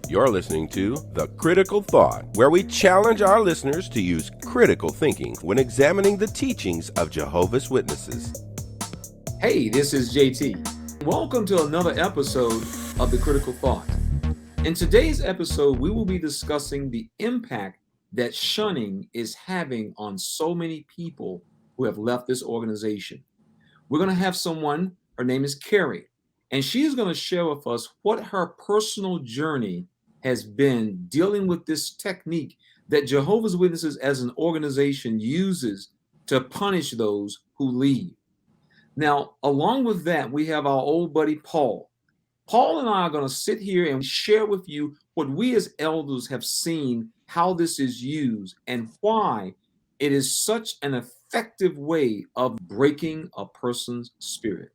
You're listening to The Critical Thought, where we challenge our listeners to use critical thinking when examining the teachings of Jehovah's Witnesses. Hey, this is JT. Welcome to another episode of The Critical Thought. In today's episode, we will be discussing the impact that shunning is having on so many people who have left this organization. We're going to have someone, her name is Carrie, and she is going to share with us what her personal journey has been dealing with this technique that Jehovah's Witnesses as an organization uses to punish those who leave. Now, along with that, we have our old buddy Paul. Paul and I are going to sit here and share with you what we as elders have seen, how this is used, and why it is such an effective way of breaking a person's spirit.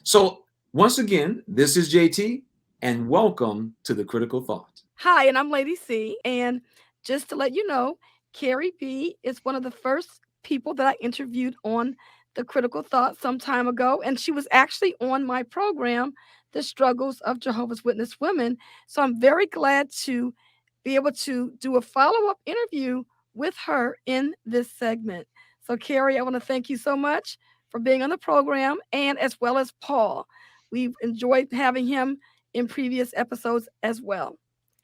So, once again, this is JT, and welcome to The Critical Thought. Hi, and I'm Lady C. And just to let you know, Carrie B is one of the first people that I interviewed on The Critical Thought some time ago. And she was actually on my program, The Struggles of Jehovah's Witness Women. So I'm very glad to be able to do a follow-up interview with her in this segment. So Carrie, I want to thank you so much for being on the program, and as well as Paul. We've enjoyed having him in previous episodes as well.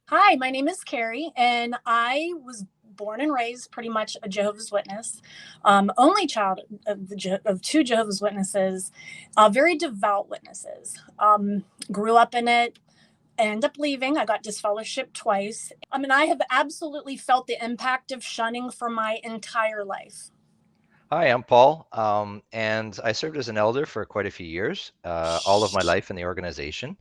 Hi, my name is Carrie, and I was born and raised pretty much a Jehovah's Witness, only child of two Jehovah's Witnesses, very devout witnesses. Grew up in it, ended up leaving. I got disfellowshipped twice. I have absolutely felt the impact of shunning for my entire life. Hi, I'm Paul, and I served as an elder for quite a few years, all of my life in the organization.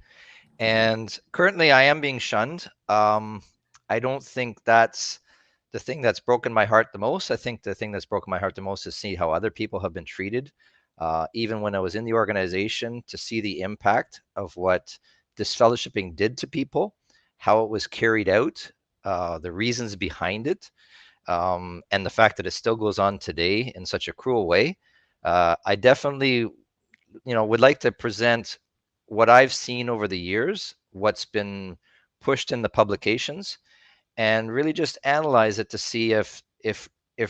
And currently I am being shunned. I don't think that's the thing that's broken my heart the most. I think the thing that's broken my heart the most is see how other people have been treated. Even when I was in the organization, to see the impact of what disfellowshipping did to people, how it was carried out, the reasons behind it, and the fact that it still goes on today in such a cruel way. I definitely, would like to present what I've seen over the years, what's been pushed in the publications, and really just analyze it to see if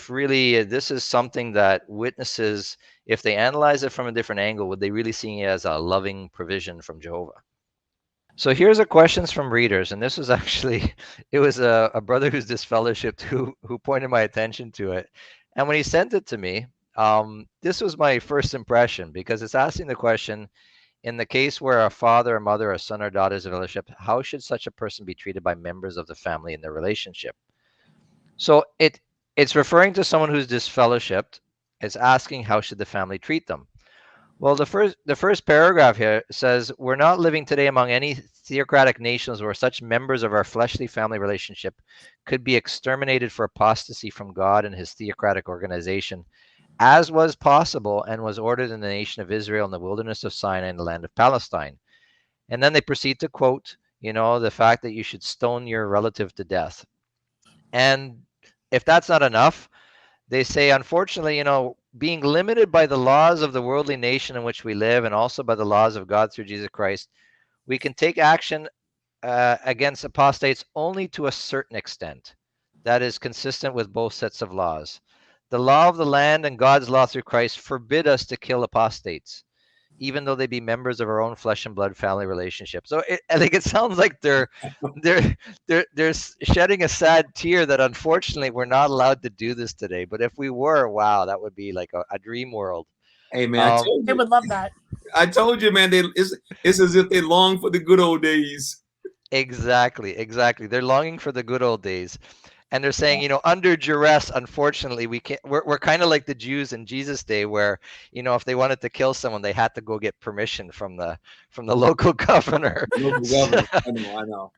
really this is something that witnesses, if they analyze it from a different angle, would they really see it as a loving provision from Jehovah? So here's a questions from readers, and this was actually, it was a brother who's disfellowshipped who pointed my attention to it. And when he sent it to me, this was my first impression, because it's asking the question, in the case where a father, a mother, a son or daughter is fellowship, how should such a person be treated by members of the family in their relationship? So it's referring to someone who's disfellowshipped. It's asking how should the family treat them? Well, the first paragraph here says, we're not living today among any theocratic nations where such members of our fleshly family relationship could be exterminated for apostasy from God and his theocratic organization, as was possible and was ordered in the nation of Israel in the wilderness of Sinai in the land of Palestine. And then they proceed to quote, the fact that you should stone your relative to death. And if that's not enough, they say, unfortunately, being limited by the laws of the worldly nation in which we live and also by the laws of God through Jesus Christ, we can take action against apostates only to a certain extent. That is consistent with both sets of laws. The law of the land and God's law through Christ forbid us to kill apostates, even though they be members of our own flesh and blood family relationship. So I think it sounds like they're shedding a sad tear that unfortunately we're not allowed to do this today. But if we were, wow, that would be like a dream world. Hey man, I told you. They would love that. I told you, man. It's as if they long for the good old days. Exactly. They're longing for the good old days. And they're saying, under duress, unfortunately, we can't. We're kind of like the Jews in Jesus' day, where if they wanted to kill someone, they had to go get permission from the local governor. I know.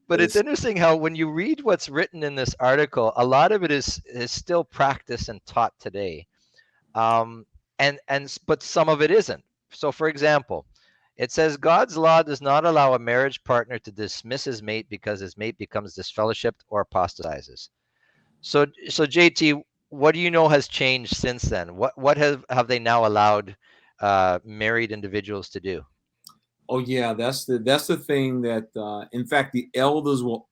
But it's interesting how when you read what's written in this article, a lot of it is still practiced and taught today, but some of it isn't. So, for example, it says God's law does not allow a marriage partner to dismiss his mate because his mate becomes disfellowshipped or apostatizes. So JT, what do you know has changed since then? What have they now allowed married individuals to do. Oh yeah, that's the thing that in fact the elders will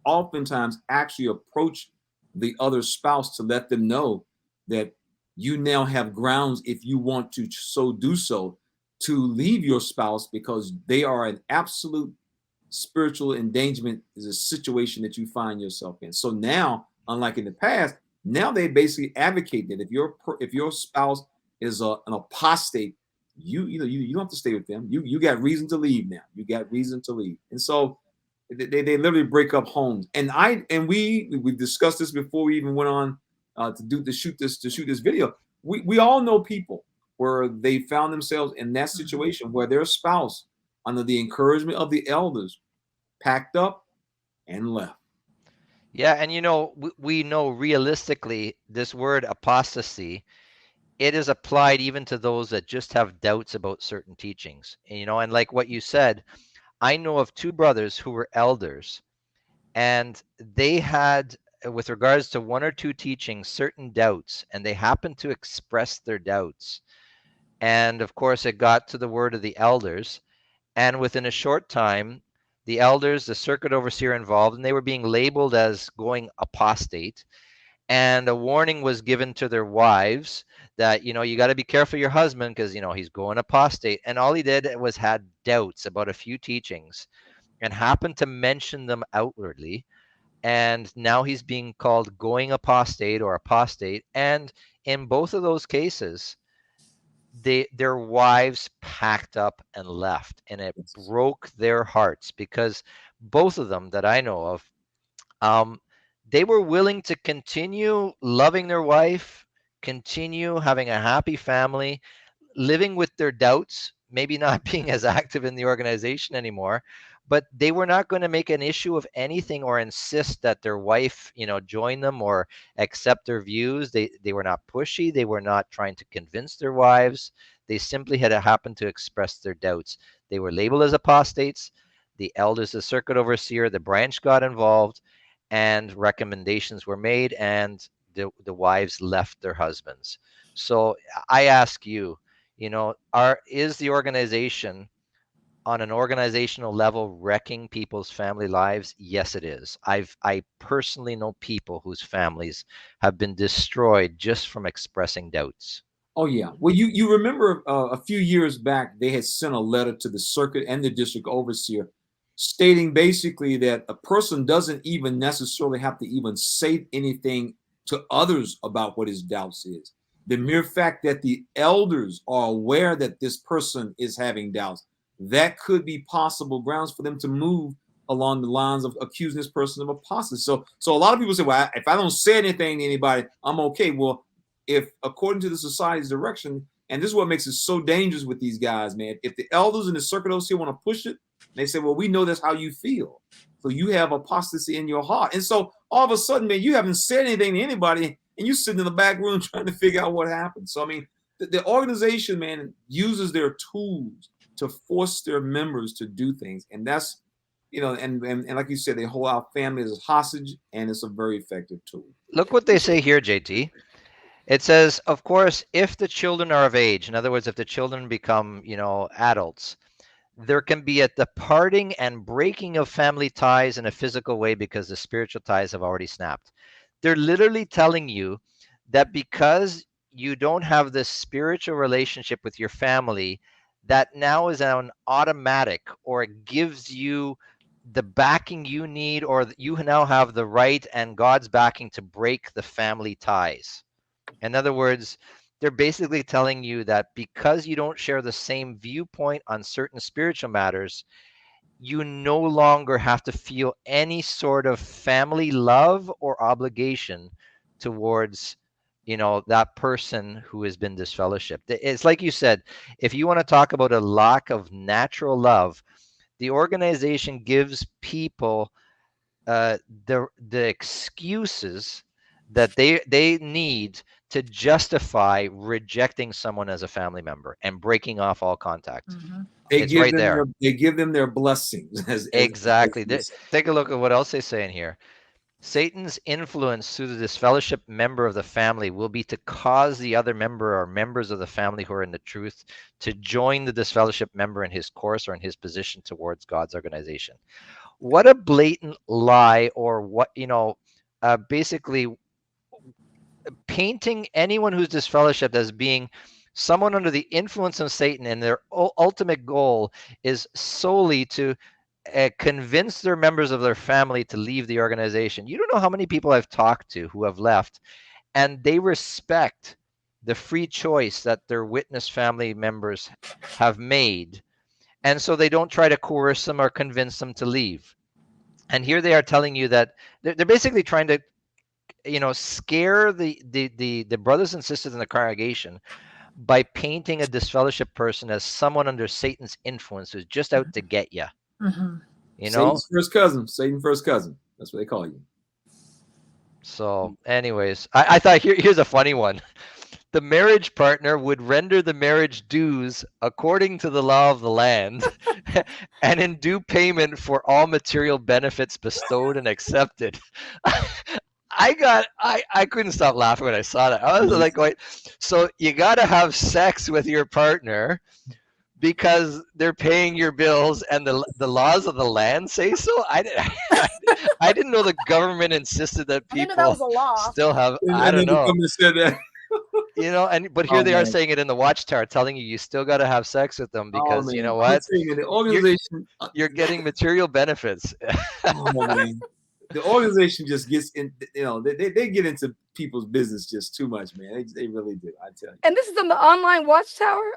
oftentimes actually approach the other spouse to let them know that you now have grounds, if you want to so do so, to leave your spouse because they are an absolute spiritual endangerment is a situation that you find yourself in. So now, unlike in the past, now they basically advocate that if your spouse is an apostate, you don't have to stay with them. You got reason to leave now. You got reason to leave. And so they literally break up homes. And we discussed this before we even went on to shoot this video. We all know people where they found themselves in that situation where their spouse, under the encouragement of the elders, packed up and left. Yeah, and we know realistically this word apostasy, it is applied even to those that just have doubts about certain teachings. And like what you said, I know of two brothers who were elders, and they had, with regards to one or two teachings, certain doubts, and they happened to express their doubts. And of course, it got to the word of the elders, and within a short time, the elders, the circuit overseer involved, and they were being labeled as going apostate. And a warning was given to their wives that, you got to be careful of your husband because, he's going apostate. And all he did was had doubts about a few teachings and happened to mention them outwardly. And now he's being called going apostate or apostate. And in both of those cases, their wives packed up and left, and it broke their hearts because both of them that I know of, they were willing to continue loving their wife, continue having a happy family, living with their doubts, maybe not being as active in the organization anymore, but they were not going to make an issue of anything or insist that their wife, join them or accept their views. They were not pushy. They were not trying to convince their wives. They simply had happened to express their doubts. They were labeled as apostates. The elders, the circuit overseer, the branch got involved, and recommendations were made, and the wives left their husbands. So I ask you, is the organization on an organizational level wrecking people's family lives? Yes, it is. I personally know people whose families have been destroyed just from expressing doubts. Oh yeah. Well, you remember a few years back they had sent a letter to the circuit and the district overseer stating basically that a person doesn't even necessarily have to even say anything to others about what his doubts is. The mere fact that the elders are aware that this person is having doubts, that could be possible grounds for them to move along the lines of accusing this person of apostasy. So a lot of people say, well, if I don't say anything to anybody, I'm okay. Well, if according to the society's direction, and this is what makes it so dangerous with these guys, man, if the elders and the circuit overseer want to push it, they say, well, we know that's how you feel. So you have apostasy in your heart. And so all of a sudden, man, you haven't said anything to anybody and you're sitting in the back room trying to figure out what happened. So, I mean, the organization, man, uses their tools to force their members to do things. And that's, and like you said, they hold our families as hostage, and it's a very effective tool. Look what they say here, JT. It says, of course, if the children are of age, in other words, if the children become, adults, there can be a departing and breaking of family ties in a physical way because the spiritual ties have already snapped. They're literally telling you that because you don't have this spiritual relationship with your family, that now is an automatic, or it gives you the backing you need, or you now have the right and God's backing to break the family ties. In other words, they're basically telling you that because you don't share the same viewpoint on certain spiritual matters, you no longer have to feel any sort of family love or obligation towards, that person who has been disfellowshipped. It's like you said, if you want to talk about a lack of natural love, the organization gives people the excuses that they need to justify rejecting someone as a family member and breaking off all contact. Mm-hmm. It's right there. They give them their blessings. Exactly. Take a look at what else they say in here. Satan's influence through the disfellowship member of the family will be to cause the other member or members of the family who are in the truth to join the disfellowship member in his course or in his position towards God's organization. What a blatant lie, or what, basically painting anyone who's disfellowshipped as being someone under the influence of Satan, and their ultimate goal is solely to convince their members of their family to leave the organization. You don't know how many people I've talked to who have left, and they respect the free choice that their witness family members have made. And so they don't try to coerce them or convince them to leave. And here they are telling you that they're basically trying to, scare the brothers and sisters in the congregation by painting a disfellowship person as someone under Satan's influence who's just out to get you. Mm-hmm. Satan's first cousin. Satan first cousin. That's what they call you. So, anyways, I thought here's a funny one. The marriage partner would render the marriage dues according to the law of the land and in due payment for all material benefits bestowed and accepted. I couldn't stop laughing when I saw that. I was like, wait, so you got to have sex with your partner because they're paying your bills and the laws of the land say so? I didn't know the government insisted that people that was a law. Still have, I don't know. Said that. But here they are saying it in the Watchtower, telling you still got to have sex with them because you know what? The organization, you're getting material benefits. The organization just gets in. They get into people's business just too much, man. They really do. I tell you. And this is in the online Watchtower.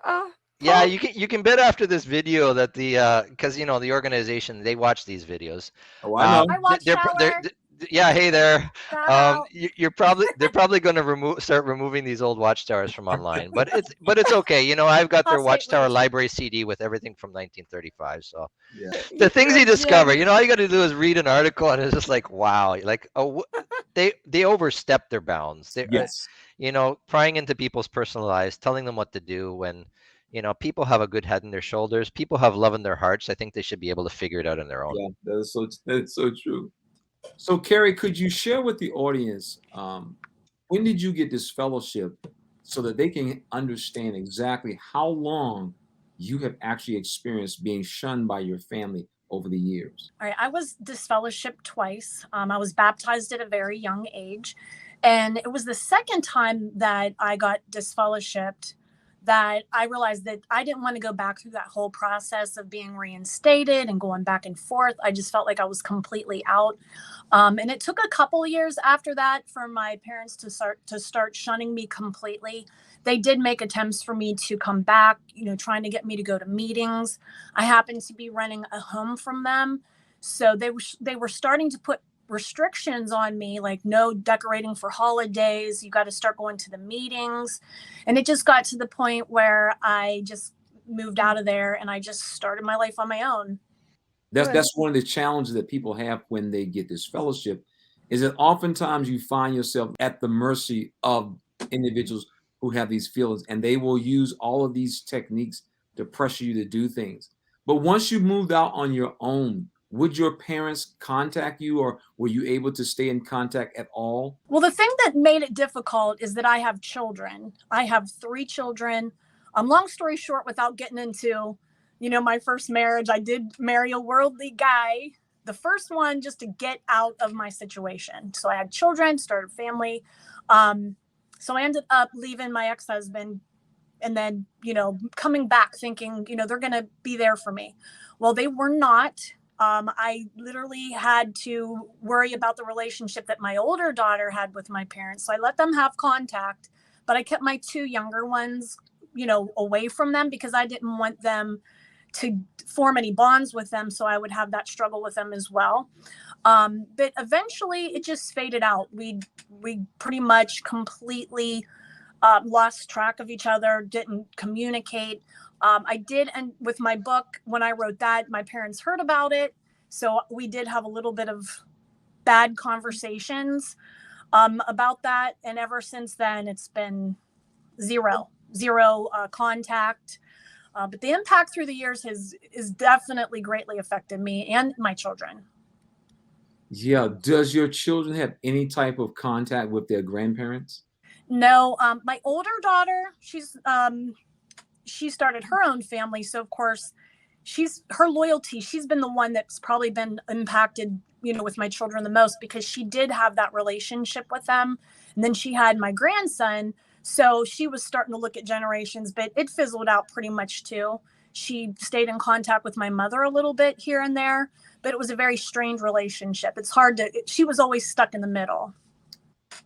Yeah, you can bet after this video that because the organization, they watch these videos. Oh, I know. Hi, Watchtower. Yeah, hey there. They're probably going to start removing these old Watchtowers from online, but it's okay. I've got their Watchtower library CD with everything from 1935. So the things you discover, all you got to do is read an article, and it's just like, wow, like they overstep their bounds. Prying into people's personal lives, telling them what to do when. People have a good head in their shoulders. People have love in their hearts. I think they should be able to figure it out on their own. Yeah, that's so true. So, Carrie, could you share with the audience when did you get disfellowshipped so that they can understand exactly how long you have actually experienced being shunned by your family over the years? All right, I was disfellowshipped twice. I was baptized at a very young age, and it was the second time that I got disfellowshipped that I realized that I didn't want to go back through that whole process of being reinstated and going back and forth. I just felt like I was completely out. And it took a couple of years after that for my parents to start shunning me completely. They did make attempts for me to come back, trying to get me to go to meetings. I happened to be renting a home from them. So they were starting to put restrictions on me, like no decorating for holidays. You got to start going to the meetings. And it just got to the point where I just moved out of there and I just started my life on my own. That's one of the challenges that people have when they get this fellowship, is that oftentimes you find yourself at the mercy of individuals who have these feelings, and they will use all of these techniques to pressure you to do things. But once you moved out on your own, would your parents contact you, or were you able to stay in contact at all? Well, the thing that made it difficult is that I have children. I have 3 children. Long story short, without getting into, my first marriage, I did marry a worldly guy. The first one just to get out of my situation. So I had children, started a family. So I ended up leaving my ex-husband and then, coming back thinking, they're going to be there for me. Well, they were not. I literally had to worry about the relationship that my older daughter had with my parents. So I let them have contact, but I kept my 2 younger ones, away from them because I didn't want them to form any bonds with them. So I would have that struggle with them as well. But eventually it just faded out. We pretty much completely lost track of each other, didn't communicate. I did, and with my book, when I wrote that, my parents heard about it. So we did have a little bit of bad conversations about that. And ever since then, it's been zero contact. But the impact through the years has definitely greatly affected me and my children. Yeah. Does your children have any type of contact with their grandparents? No, my older daughter, she started her own family, so of course she's her loyalty, she's been the one that's probably been impacted, with my children the most, because she did have that relationship with them. And then she had my grandson, so she was starting to look at generations, but it fizzled out pretty much too. She stayed in contact with my mother a little bit here and there, but it was a very strained relationship. It's hard to She was always stuck in the middle.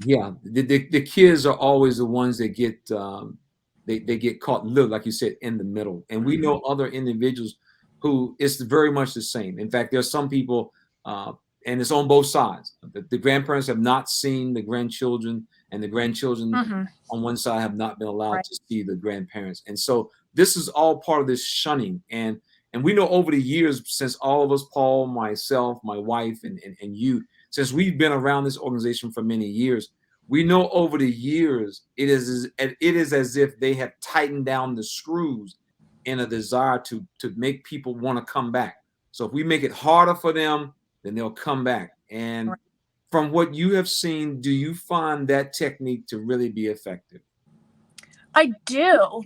Yeah, the kids are always the ones that get they get caught, live like you said, in the middle. And we know other individuals who it's very much the same. In fact, there's some people, and it's on both sides. The grandparents have not seen the grandchildren, and the grandchildren on one side have not been allowed Right. to see the grandparents. And so this is all part of this shunning. And we know over the years, since all of us, Paul, myself, my wife, and you, since we've been around this organization for many years, we know over the years it is as if they have tightened down the screws in a desire to make people want to come back. So if we make it harder for them, then they'll come back. And Right. from what you have seen, do you find that technique to really be effective? I do.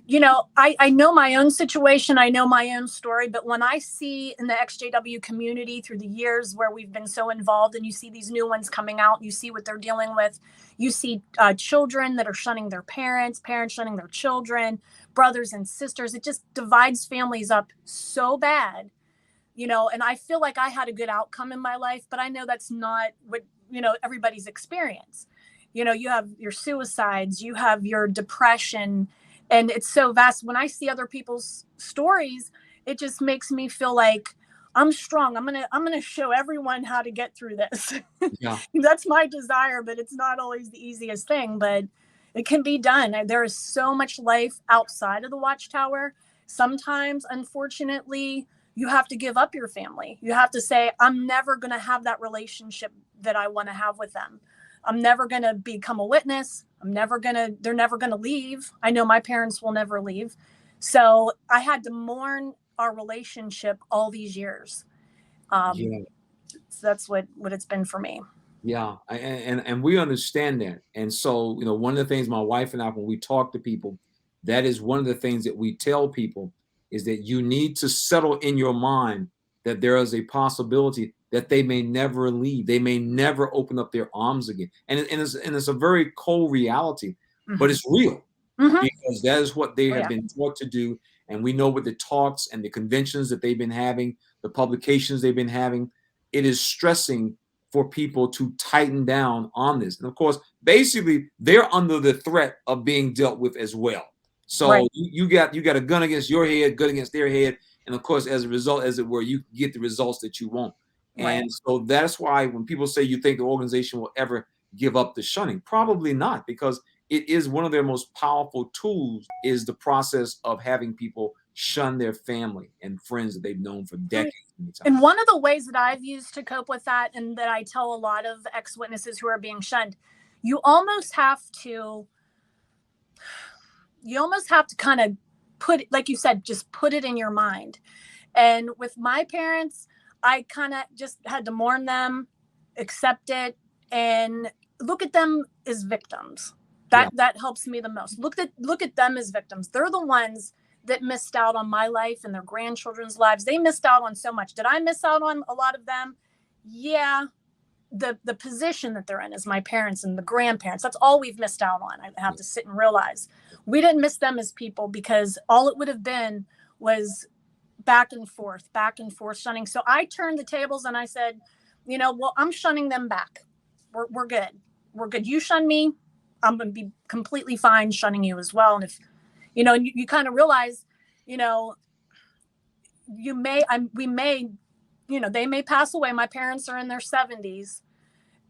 I know my own situation. I know my own story. But when I see in the XJW community through the years where we've been so involved, and you see these new ones coming out, you see what they're dealing with. You see children that are shunning their parents, parents shunning their children, brothers and sisters. It just divides families up so bad. And I feel like I had a good outcome in my life, but I know that's not what, everybody's experience. You have your suicides, you have your depression, and it's so vast. When I see other people's stories, it just makes me feel like I'm strong. I'm gonna show everyone how to get through this. Yeah. That's my desire, but it's not always the easiest thing, but it can be done. There is so much life outside of the Watchtower. Sometimes, unfortunately, you have to give up your family. You have to say, I'm never going to have that relationship that I want to have with them. I'm never going to become a witness. They're never going to leave. I know my parents will never leave. So I had to mourn our relationship all these years. Yeah. So that's what it's been for me. Yeah, and we understand that. And so, one of the things my wife and I, when we talk to people, that is one of the things that we tell people is that you need to settle in your mind that there is a possibility that they may never leave. They may never open up their arms again. And it's a very cold reality, but it's real because that is what they have been taught to do. And we know with the talks and the conventions that they've been having, the publications they've been having, it is stressing for people to tighten down on this. And of course, basically, they're under the threat of being dealt with as well. So you got a gun against your head, gun against their head, and of course, as a result, as it were, you get the results that you want. And so that's why when people say you think the organization will ever give up the shunning, probably not, because it is one of their most powerful tools is the process of having people shun their family and friends that they've known for decades. And one of the ways that I've used to cope with that, and that I tell a lot of ex-witnesses who are being shunned, you almost have to kind of put, like you said, just put it in your mind. And with my parents, I kind of just had to mourn them, accept it, and look at them as victims. That helps me the most. Look at them as victims. They're the ones that missed out on my life and their grandchildren's lives. They missed out on so much. Did I miss out on a lot of them? Yeah. The position that they're in as my parents and the grandparents, that's all we've missed out on. I have to sit and realize we didn't miss them as people, because all it would have been was back and forth shunning. So I turned the tables and I said, well, I'm shunning them back. We're good. We're good. You shun me, I'm going to be completely fine shunning you as well. And if, you kind of realize, they may pass away. My parents are in their 70s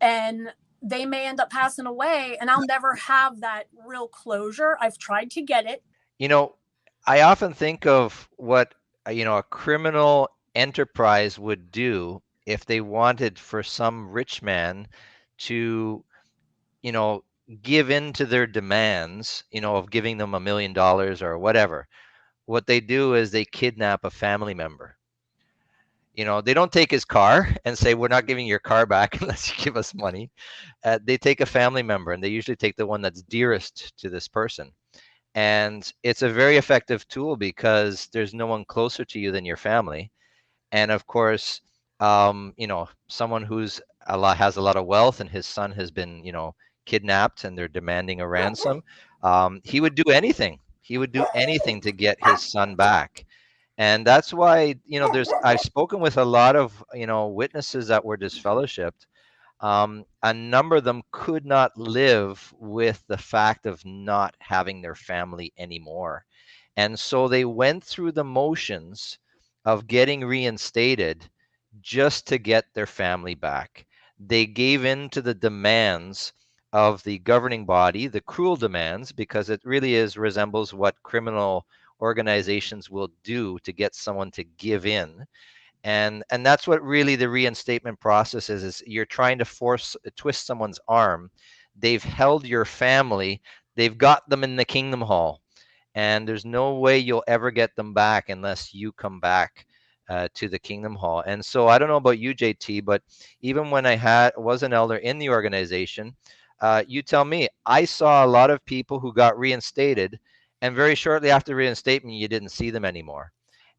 and they may end up passing away, and I'll never have that real closure. I've tried to get it. I often think of what, a criminal enterprise would do if they wanted for some rich man to, give in to their demands, of giving them $1 million or whatever. What they do is they kidnap a family member. They don't take his car and say, we're not giving your car back unless you give us money. They take a family member, and they usually take the one that's dearest to this person. And it's a very effective tool because there's no one closer to you than your family. And of course, someone who's has a lot of wealth and his son has been, kidnapped and they're demanding a ransom, he would do anything. He would do anything to get his son back. And that's why, I've spoken with a lot of, witnesses that were disfellowshipped. A number of them could not live with the fact of not having their family anymore. And so they went through the motions of getting reinstated just to get their family back. They gave in to the demands of the governing body, the cruel demands, because it really resembles what criminal organizations will do to get someone to give in. And that's what really the reinstatement process is you're trying to twist someone's arm. They've held your family, they've got them in the kingdom hall, and there's no way you'll ever get them back unless you come back to the kingdom hall. And so I don't know about you, JT, but even when I was an elder in the organization, you tell me, I saw a lot of people who got reinstated, and very shortly after reinstatement, you didn't see them anymore.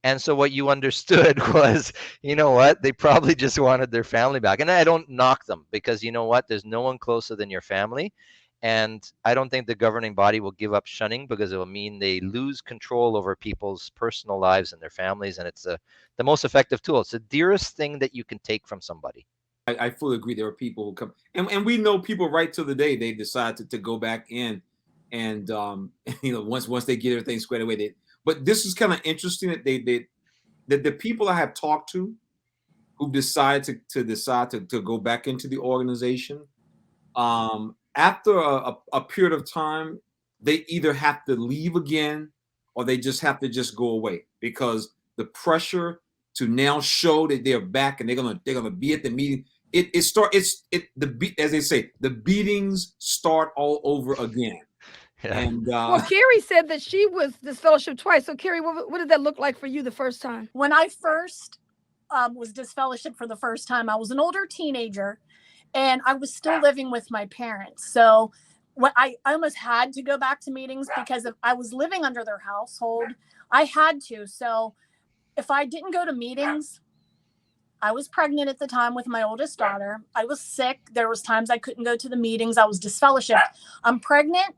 And so what you understood was, you know what, they probably just wanted their family back. And I don't knock them because you know what, there's no one closer than your family. And I don't think the governing body will give up shunning because it will mean they lose control over people's personal lives and their families. And it's the most effective tool. It's the dearest thing that you can take from somebody. I fully agree. There are people who come, and we know people right till the day they decide to go back in. And, once they get everything squared away, but this is kind of interesting that that the people I have talked to who decide to go back into the organization, after a period of time, they either have to leave again or they just have to just go away because the pressure to now show that they're back and they're gonna be at the meeting. As they say, the beatings start all over again. Yeah. And well, Carrie said that she was disfellowshipped twice. So, Carrie, what did that look like for you the first time? When I first was disfellowshipped for the first time, I was an older teenager, and I was still living with my parents. So, I almost had to go back to meetings because if I was living under their household, I had to. So, if I didn't go to meetings, I was pregnant at the time with my oldest daughter. I was sick. There was times I couldn't go to the meetings. I was disfellowshipped. I'm pregnant.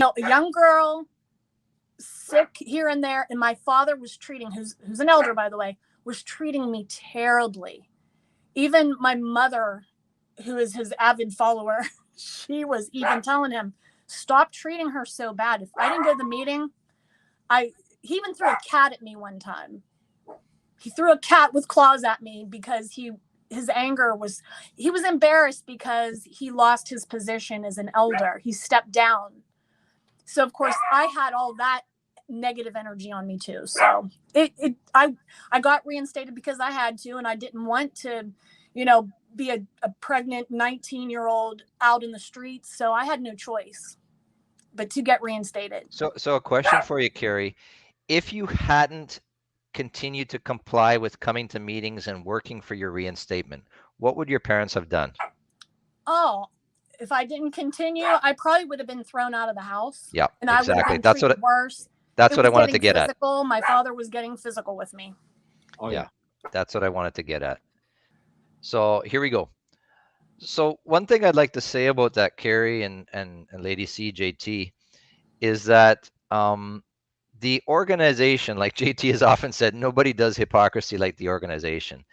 A young girl, sick here and there, and my father was who's an elder, by the way, was treating me terribly. Even my mother, who is his avid follower, she was even telling him, stop treating her so bad. If I didn't go to the meeting, he even threw a cat at me one time. He threw a cat with claws at me because his anger was, he was embarrassed because he lost his position as an elder. He stepped down. So, of course, I had all that negative energy on me, too. So I got reinstated because I had to, and I didn't want to, be a pregnant 19-year-old out in the streets. So I had no choice but to get reinstated. So a question for you, Carrie. If you hadn't continued to comply with coming to meetings and working for your reinstatement, what would your parents have done? Oh, if I didn't continue, I probably would have been thrown out of the house. Yeah, and exactly. I would have been That's treated worse. That's what I wanted to get physical. My father was getting physical with me. oh yeah, that's what I wanted to get at. So here we go. So one thing I'd like to say about that, Carrie and Lady CJT, is that the organization, like JT has often said, nobody does hypocrisy like the organization.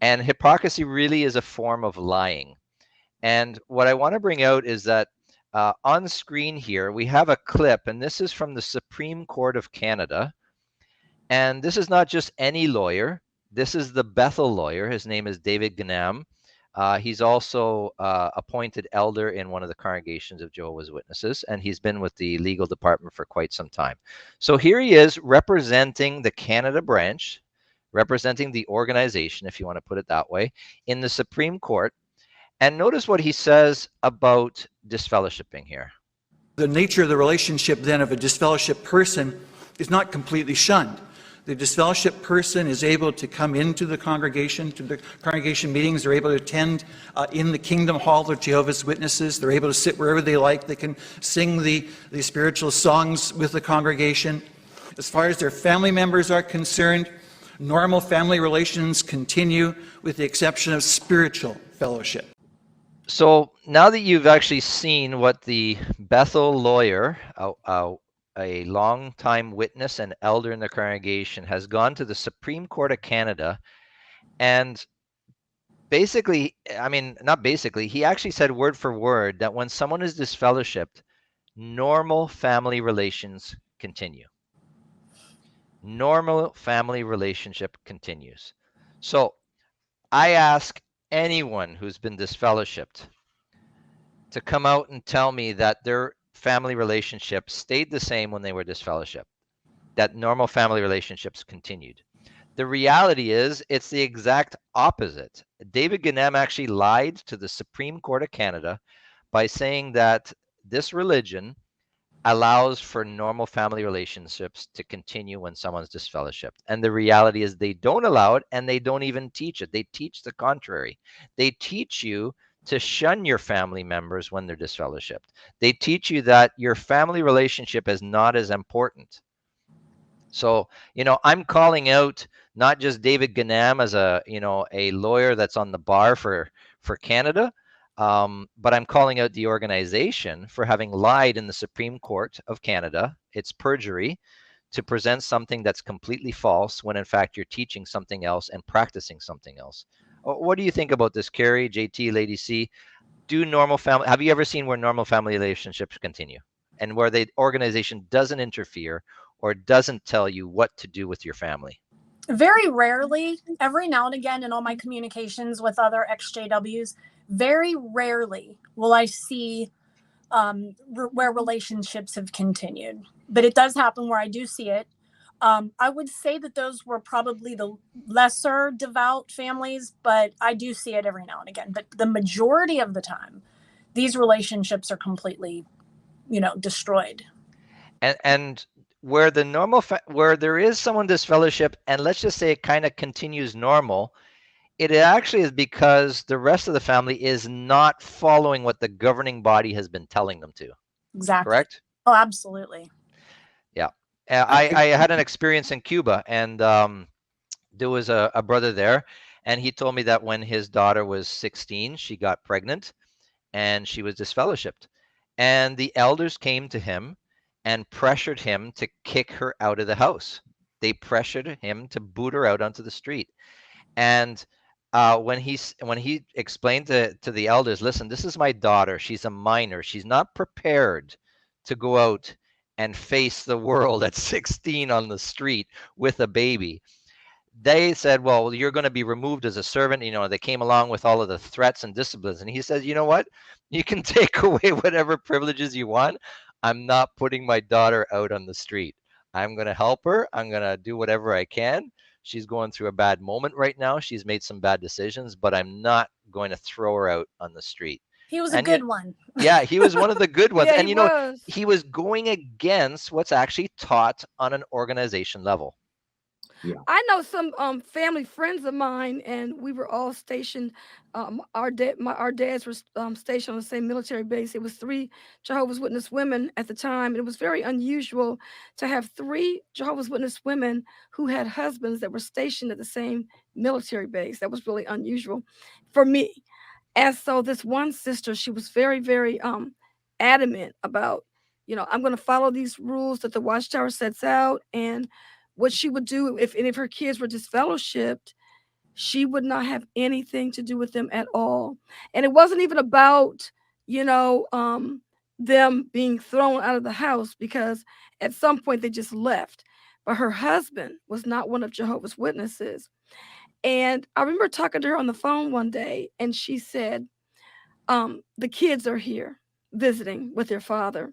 And hypocrisy really is a form of lying. And what I want to bring out is that on screen here, we have a clip, and this is from the Supreme Court of Canada. And this is not just any lawyer. This is the Bethel lawyer. His name is David Gnam. He's also appointed elder in one of the congregations of Jehovah's Witnesses, and he's been with the legal department for quite some time. So here he is representing the Canada branch, representing the organization, if you want to put it that way, in the Supreme Court. And notice what he says about disfellowshipping here. The nature of the relationship then of a disfellowshipped person is not completely shunned. The disfellowshipped person is able to come into the congregation, to the congregation meetings. They're able to attend in the Kingdom Hall of Jehovah's Witnesses. They're able to sit wherever they like. They can sing the spiritual songs with the congregation. As far as their family members are concerned, normal family relations continue with the exception of spiritual fellowship. So now that you've actually seen what the Bethel lawyer, a long-time witness and elder in the congregation, has gone to the Supreme Court of Canada, and basically, I mean, not basically, he actually said word for word that when someone is disfellowshipped, normal family relations continue. Normal family relationship continues. So I ask anyone who's been disfellowshipped to come out and tell me that their family relationship stayed the same when they were disfellowshipped, that normal family relationships continued. The reality is it's the exact opposite. David Gnam actually lied to the Supreme Court of Canada by saying that this religion allows for normal family relationships to continue when someone's disfellowshipped. And the reality is they don't allow it, and they don't even teach it. They teach the contrary. They teach you to shun your family members when they're disfellowshipped. They teach you that your family relationship is not as important. So, I'm calling out not just David Gnam as a lawyer that's on the bar for Canada, but I'm calling out the organization for having lied in the Supreme Court of Canada. It's perjury to present something that's completely false when in fact you're teaching something else and practicing something else. What do you think about this, Carrie, JT, Lady C? Have you ever seen where normal family relationships continue and where the organization doesn't interfere or doesn't tell you what to do with your family? Very rarely, every now and again in all my communications with other XJWs, very rarely will I see where relationships have continued. But it does happen where I do see it. I would say that those were probably the lesser devout families, but I do see it every now and again. But the majority of the time, these relationships are completely, destroyed. And where the where there is someone disfellowship, and let's just say it kind of continues normal, it actually is because the rest of the family is not following what the governing body has been telling them to. Exactly. Correct? Oh, absolutely. Yeah. I had an experience in Cuba, and there was a brother there, and he told me that when his daughter was 16, she got pregnant, and she was disfellowshipped. And the elders came to him and pressured him to kick her out of the house. They pressured him to boot her out onto the street. And when he explained to the elders, listen, this is my daughter. She's a minor. She's not prepared to go out and face the world at 16 on the street with a baby. They said, well, you're going to be removed as a servant. They came along with all of the threats and disciplines. And he says, you know what? You can take away whatever privileges you want. I'm not putting my daughter out on the street. I'm going to help her. I'm going to do whatever I can. She's going through a bad moment right now. She's made some bad decisions, but I'm not going to throw her out on the street. He was a good one. Yeah, he was one of the good ones. Yeah, And, he was going against what's actually taught on an organization level. Yeah. I know some family friends of mine, and we were all stationed. Our dads were stationed on the same military base. It was 3 Jehovah's Witness women at the time. It was very unusual to have 3 Jehovah's Witness women who had husbands that were stationed at the same military base. That was really unusual for me. And so this one sister, she was very, very adamant about, I'm going to follow these rules that the Watchtower sets out, and what she would do if any of her kids were disfellowshipped, she would not have anything to do with them at all. And it wasn't even about, them being thrown out of the house, because at some point they just left. But her husband was not one of Jehovah's Witnesses. And I remember talking to her on the phone one day, and she said, the kids are here visiting with their father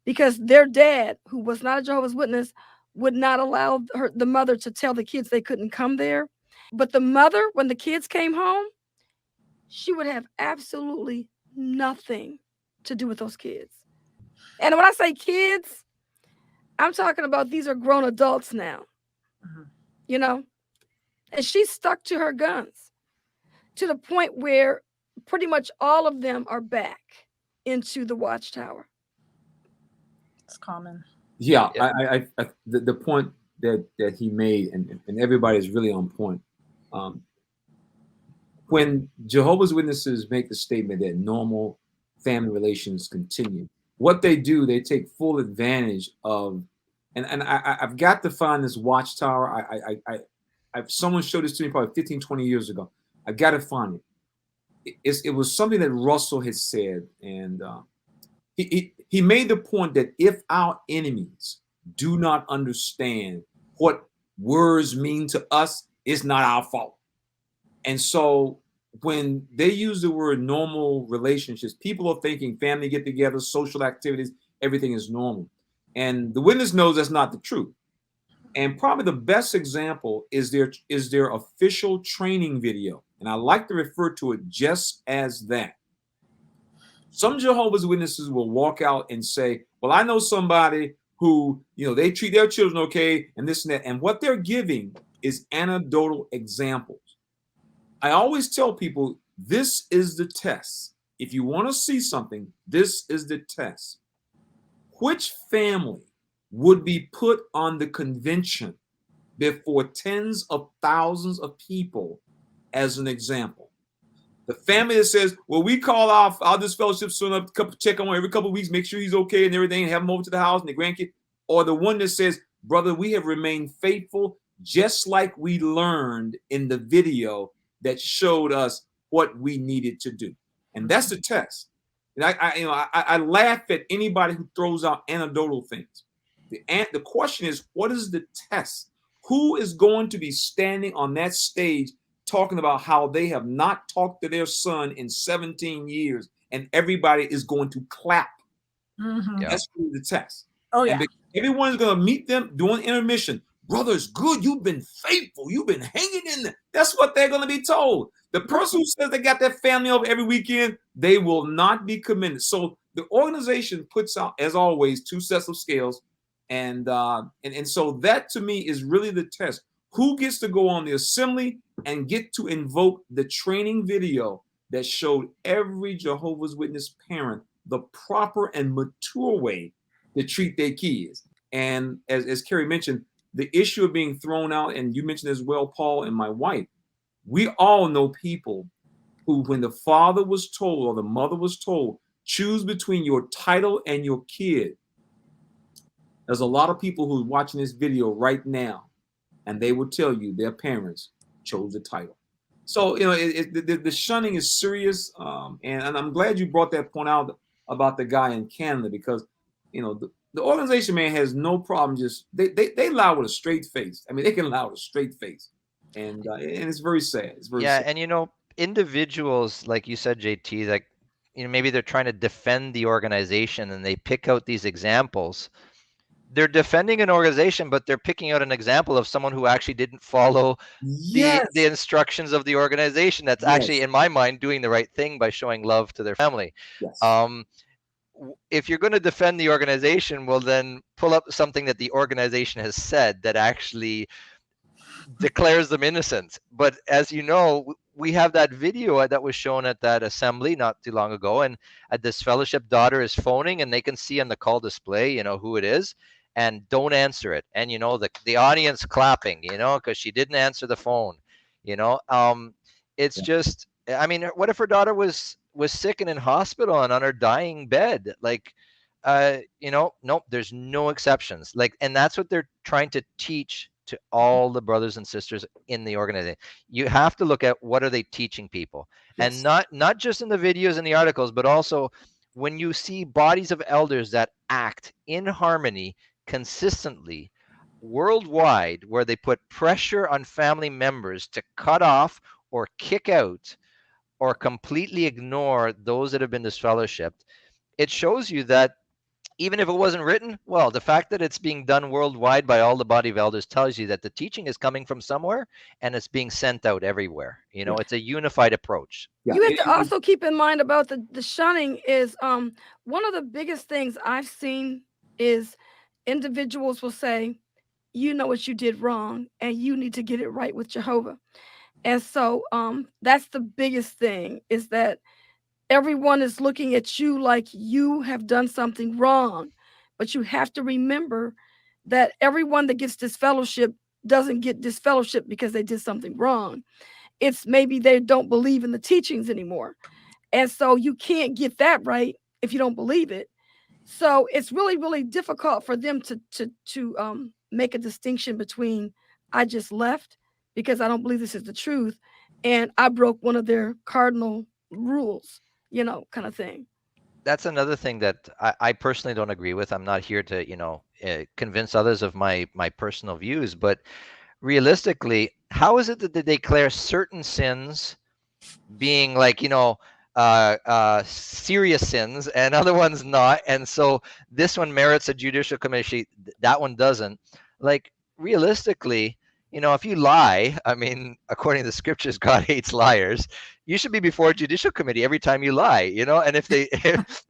because their dad, who was not a Jehovah's Witness, would not allow the mother to tell the kids they couldn't come there. But the mother, when the kids came home, she would have absolutely nothing to do with those kids. And when I say kids, I'm talking about these are grown adults now. you know, and she stuck to her guns to the point where pretty much all of them are back into the Watchtower. It's common. Yeah, Yep. the point that he made, and everybody is really on point. When Jehovah's Witnesses make the statement that normal family relations continue, what they do, they take full advantage of, and I've got to find this Watchtower. Someone showed this to me probably 15, 20 years ago. I got to find it. It was something that Russell had said, and he made the point that if our enemies do not understand what words mean to us, it's not our fault. And so when they use the word normal relationships, people are thinking family get together, social activities, everything is normal. And the witness knows that's not the truth. And probably the best example is their official training video. And I like to refer to it just as that. Some Jehovah's Witnesses will walk out and say, well, I know somebody who, they treat their children okay, and this and that. And what they're giving is anecdotal examples. I always tell people, this is the test. If you want to see something, this is the test. Which family would be put on the convention before tens of thousands of people as an example? The family that says, well, we call our disfellowship son up, check on him every couple of weeks, make sure he's okay and everything, and have him over to the house and the grandkid. Or the one that says, brother, we have remained faithful, just like we learned in the video that showed us what we needed to do. And that's the test. And I laugh at anybody who throws out anecdotal things. The question is, what is the test? Who is going to be standing on that stage talking about how they have not talked to their son in 17 years and everybody is going to clap? Mm-hmm. Yeah. That's really the test. Oh, yeah. And everyone's going to meet them during intermission. Brother, it's good. You've been faithful. You've been hanging in there. That's what they're going to be told. The person who says they got their family over every weekend, they will not be commended. So the organization puts out, as always, 2 sets of scales. And so that to me is really the test. Who gets to go on the assembly and get to invoke the training video that showed every Jehovah's Witness parent the proper and mature way to treat their kids? And as Carrie mentioned, the issue of being thrown out, and you mentioned as well, Paul, and my wife, we all know people who, when the father was told or the mother was told, choose between your title and your kid. There's a lot of people who are watching this video right now, and they will tell you their parents chose the title. So, the shunning is serious. And I'm glad you brought that point out about the guy in Canada, because, the organization, man, has no problem. Just they lie with a straight face. I mean, they can lie with a straight face, and it's very sad. It's very sad. And individuals, like you said, JT, like maybe they're trying to defend the organization and they pick out these examples. They're defending an organization, but they're picking out an example of someone who actually didn't follow the instructions of the organization. That's actually, in my mind, doing the right thing by showing love to their family. Yes. If you're going to defend the organization, well, then pull up something that the organization has said that actually declares them innocent. But as you know, we have that video that was shown at that assembly not too long ago, and a disfellowship daughter is phoning, and they can see on the call display, who it is, and don't answer it. And the audience clapping, because she didn't answer the phone. It's just, I mean, what if her daughter was sick and in hospital and on her dying bed? Like, nope, there's no exceptions. Like, and that's what they're trying to teach to all the brothers and sisters in the organization. You have to look at what are they teaching people, and not just in the videos and the articles, but also when you see bodies of elders that act in harmony consistently worldwide, where they put pressure on family members to cut off or kick out or completely ignore those that have been disfellowshipped. It shows you that even if it wasn't written, well, the fact that it's being done worldwide by all the body of elders tells you that the teaching is coming from somewhere and it's being sent out everywhere. It's a unified approach. Yeah. You have to also keep in mind about the shunning is one of the biggest things I've seen is individuals will say, you know what you did wrong, and you need to get it right with Jehovah. And so that's the biggest thing, is that everyone is looking at you like you have done something wrong. But you have to remember that everyone that gets disfellowship doesn't get disfellowship because they did something wrong. It's maybe they don't believe in the teachings anymore. And so you can't get that right if you don't believe it. So it's really, really difficult for them to make a distinction between I just left because I don't believe this is the truth, and I broke one of their cardinal rules, kind of thing. That's another thing that I personally don't agree with. I'm not here to, convince others of my personal views, but realistically, how is it that they declare certain sins being like, serious sins and other ones not? And so this one merits a judicial commission, that one doesn't. Like, realistically, if you lie, I mean, according to the scriptures, God hates liars. You should be before a judicial committee every time you lie, and if they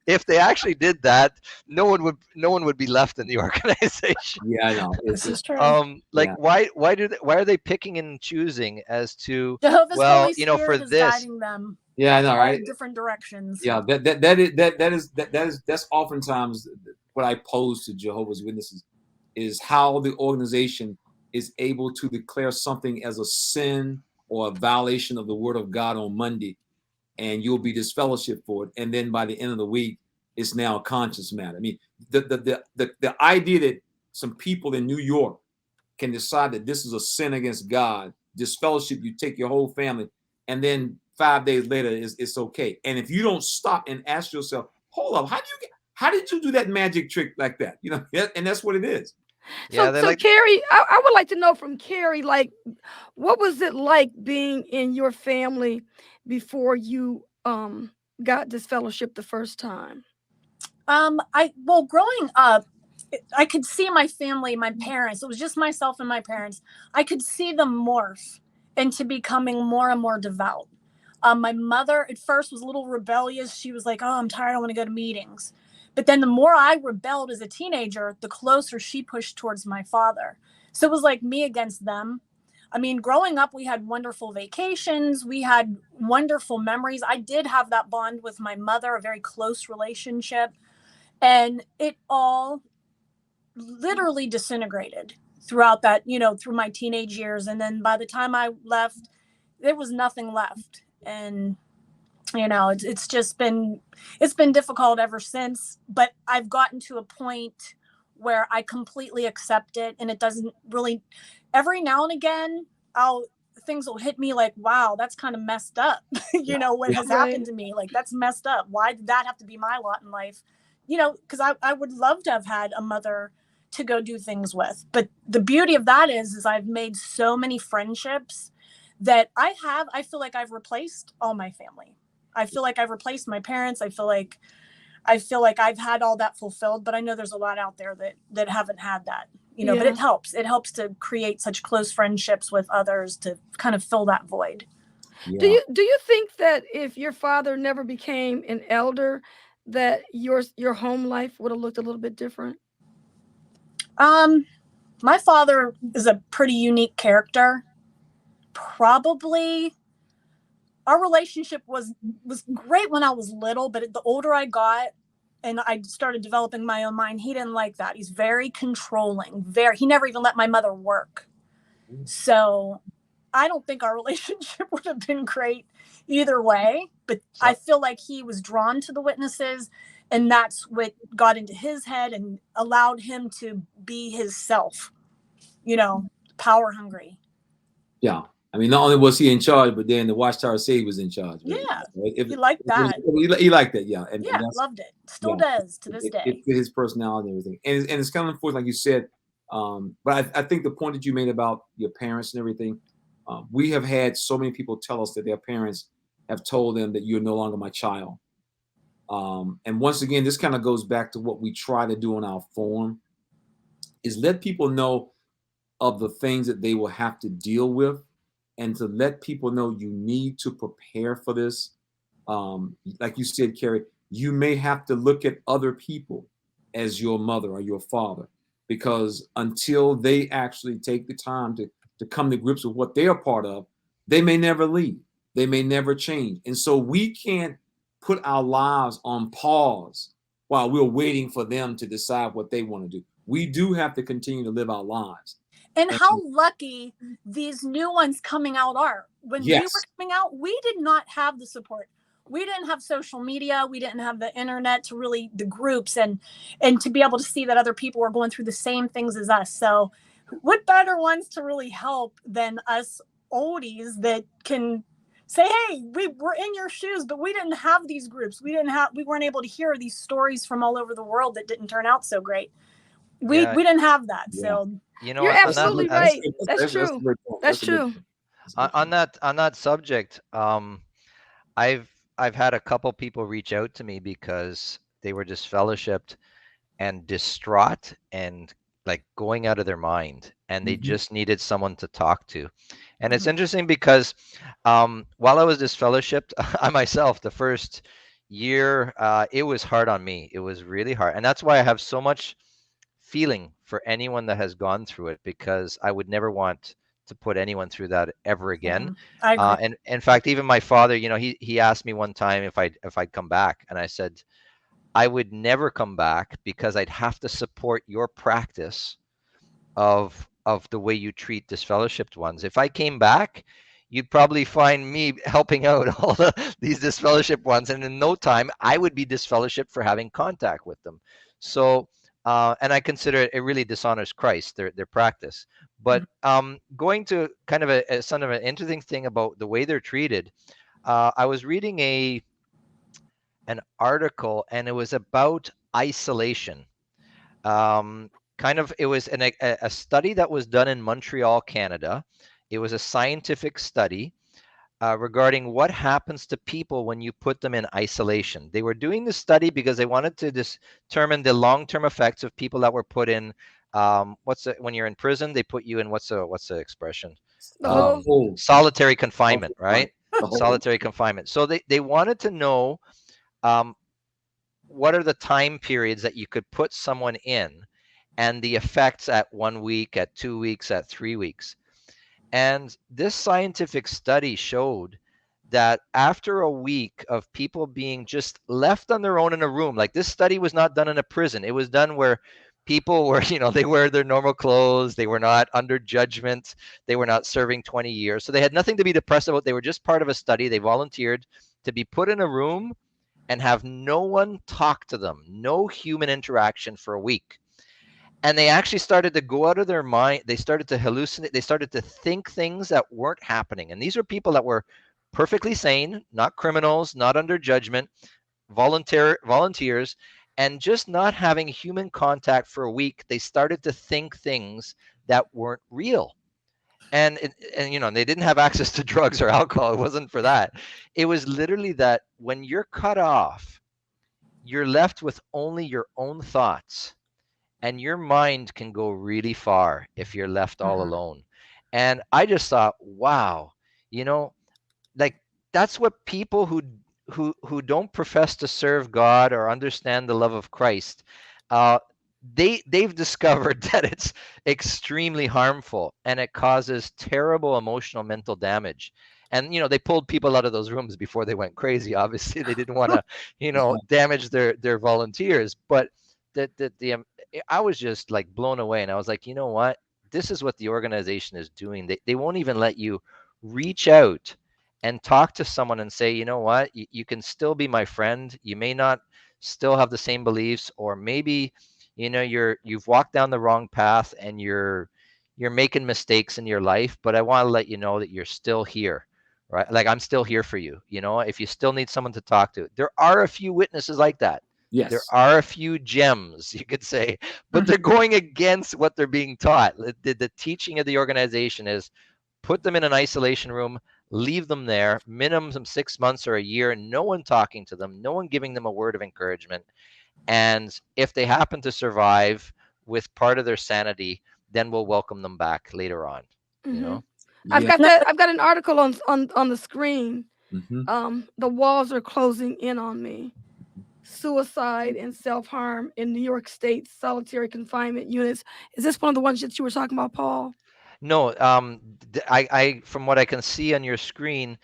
if they actually did that, no one would be left in the organization. Yeah, I know. This is true. Why are they picking and choosing as to, Jehovah's well, Holy Spirit for is this? guiding them Yeah, I know, all right? different directions. Yeah, that's oftentimes what I pose to Jehovah's Witnesses, is how the organization is able to declare something as a sin or a violation of the word of God on Monday, and you'll be disfellowshipped for it. And then by the end of the week, it's now a conscience matter. I mean, the idea that some people in New York can decide that this is a sin against God, disfellowship, you take your whole family, and then 5 days later it's okay. And if you don't stop and ask yourself, hold up, how did you do that magic trick like that? And that's what it is. Yeah, So Carrie, I would like to know from Carrie, like, what was it like being in your family before you got disfellowship the first time? Growing up, I could see my family, my parents. It was just myself and my parents. I could see them morph into becoming more and more devout. My mother at first was a little rebellious. She was like, "Oh, I'm tired. I want to go to meetings." But then the more I rebelled as a teenager, the closer she pushed towards my father. So it was like me against them. I mean, growing up, we had wonderful vacations. We had wonderful memories. I did have that bond with my mother, a very close relationship. And it all literally disintegrated throughout that, through my teenage years. And then by the time I left, there was nothing left. And it's been difficult ever since, but I've gotten to a point where I completely accept it, and it doesn't really, every now and again, things will hit me like, wow, that's kind of messed up. What has happened to me, like, that's messed up. Why did that have to be my lot in life? Because I would love to have had a mother to go do things with. But the beauty of that is I've made so many friendships that I feel like I've replaced all my family. I feel like I've replaced my parents. I feel like I've had all that fulfilled, but I know there's a lot out there that haven't had that, but it helps. It helps to create such close friendships with others to kind of fill that void. Yeah. Do you think that if your father never became an elder, that your home life would have looked a little bit different? My father is a pretty unique character. Probably our relationship was great when I was little, but the older I got and I started developing my own mind, he didn't like that. He's very controlling. He never even let my mother work. So I don't think our relationship would have been great either way, but I feel like he was drawn to the witnesses, and that's what got into his head and allowed him to be his self, power hungry. Yeah. I mean, not only was he in charge, but then the Watchtower said he was in charge. Yeah. He liked that. He liked that, yeah. And loved it. Still does to this day. It fit his personality and everything. And it's kind of unfortunate, like you said. But I think the point that you made about your parents and everything, we have had so many people tell us that their parents have told them that you're no longer my child. And once again, this kind of goes back to what we try to do on our forum, is let people know of the things that they will have to deal with, and to let people know you need to prepare for this. Like you said, Carrie, you may have to look at other people as your mother or your father, because until they actually take the time to come to grips with what they're a part of, they may never leave. They may never change. And so we can't put our lives on pause while we're waiting for them to decide what they want to do. We do have to continue to live our lives. And how lucky these new ones coming out are. When we were coming out, we did not have the support. We didn't have social media. We didn't have the internet to really, the groups and to be able to see that other people were going through the same things as us. So what better ones to really help than us oldies that can say, hey, we were in your shoes, but we didn't have these groups. We weren't able to hear these stories from all over the world that didn't turn out so great. We didn't have that. Yeah. So you know, you're absolutely right. That's true. That's true. On that subject, I've had a couple people reach out to me because they were disfellowshipped and distraught and like going out of their mind, and they just needed someone to talk to. And it's interesting because while I was disfellowshipped, I myself, the first year, it was hard on me. It was really hard, and that's why I have so much feeling for anyone that has gone through it, because I would never want to put anyone through that ever again. I agree. And in fact, even my father, you know, he asked me one time if I'd come back, and I said I would never come back because I'd have to support your practice of the way you treat disfellowshipped ones. If I came back, you'd probably find me helping out all these disfellowshipped ones, and in no time I would be disfellowshipped for having contact with them. So and I consider it really dishonors Christ, their practice. But going to kind of a sort of an interesting thing about the way they're treated, I was reading an article, and it was about isolation. It was a study that was done in Montreal, Canada. It was a scientific study regarding what happens to people when you put them in isolation. They were doing the study because they wanted to determine the long-term effects of people that were put in. When you're in prison, they put you in what's the expression? Solitary confinement, right? Solitary confinement. So they wanted to know what are the time periods that you could put someone in, and the effects at 1 week, at 2 weeks, at 3 weeks. And this scientific study showed that after a week of people being just left on their own in a room, like this study was not done in a prison. It was done where people were, they wear their normal clothes. They were not under judgment. They were not serving 20 years. So they had nothing to be depressed about. They were just part of a study. They volunteered to be put in a room and have no one talk to them, no human interaction for a week. And they actually started to go out of their mind. They started to hallucinate. They started to think things that weren't happening. And these are people that were perfectly sane, not criminals, not under judgment, volunteers, and just not having human contact for a week. They started to think things that weren't real. And they didn't have access to drugs or alcohol. It wasn't for that. It was literally that when you're cut off, you're left with only your own thoughts. And your mind can go really far if you're left all alone. And I just thought, wow, like that's what people who don't profess to serve God or understand the love of Christ, they've discovered that it's extremely harmful, and it causes terrible emotional, mental damage. And they pulled people out of those rooms before they went crazy. Obviously, they didn't want to damage their volunteers, but I was just like blown away, and I was like, you know what? This is what the organization is doing. They won't even let you reach out and talk to someone and say, you know what? You can still be my friend. You may not still have the same beliefs, or maybe you've walked down the wrong path and you're making mistakes in your life, but I want to let you know that you're still here, right? Like I'm still here for you. If you still need someone to talk to, there are a few witnesses like that. Yes. There are a few gems, you could say, but they're going against what they're being taught. The teaching of the organization is put them in an isolation room, leave them there, minimum 6 months or a year, no one talking to them, no one giving them a word of encouragement. And if they happen to survive with part of their sanity, then we'll welcome them back later on. I've got an article on the screen. The walls are closing in on me. suicide and self-harm in New York State solitary confinement units. Is this one of the ones that you were talking about, Paul? No, from what I can see on your screen,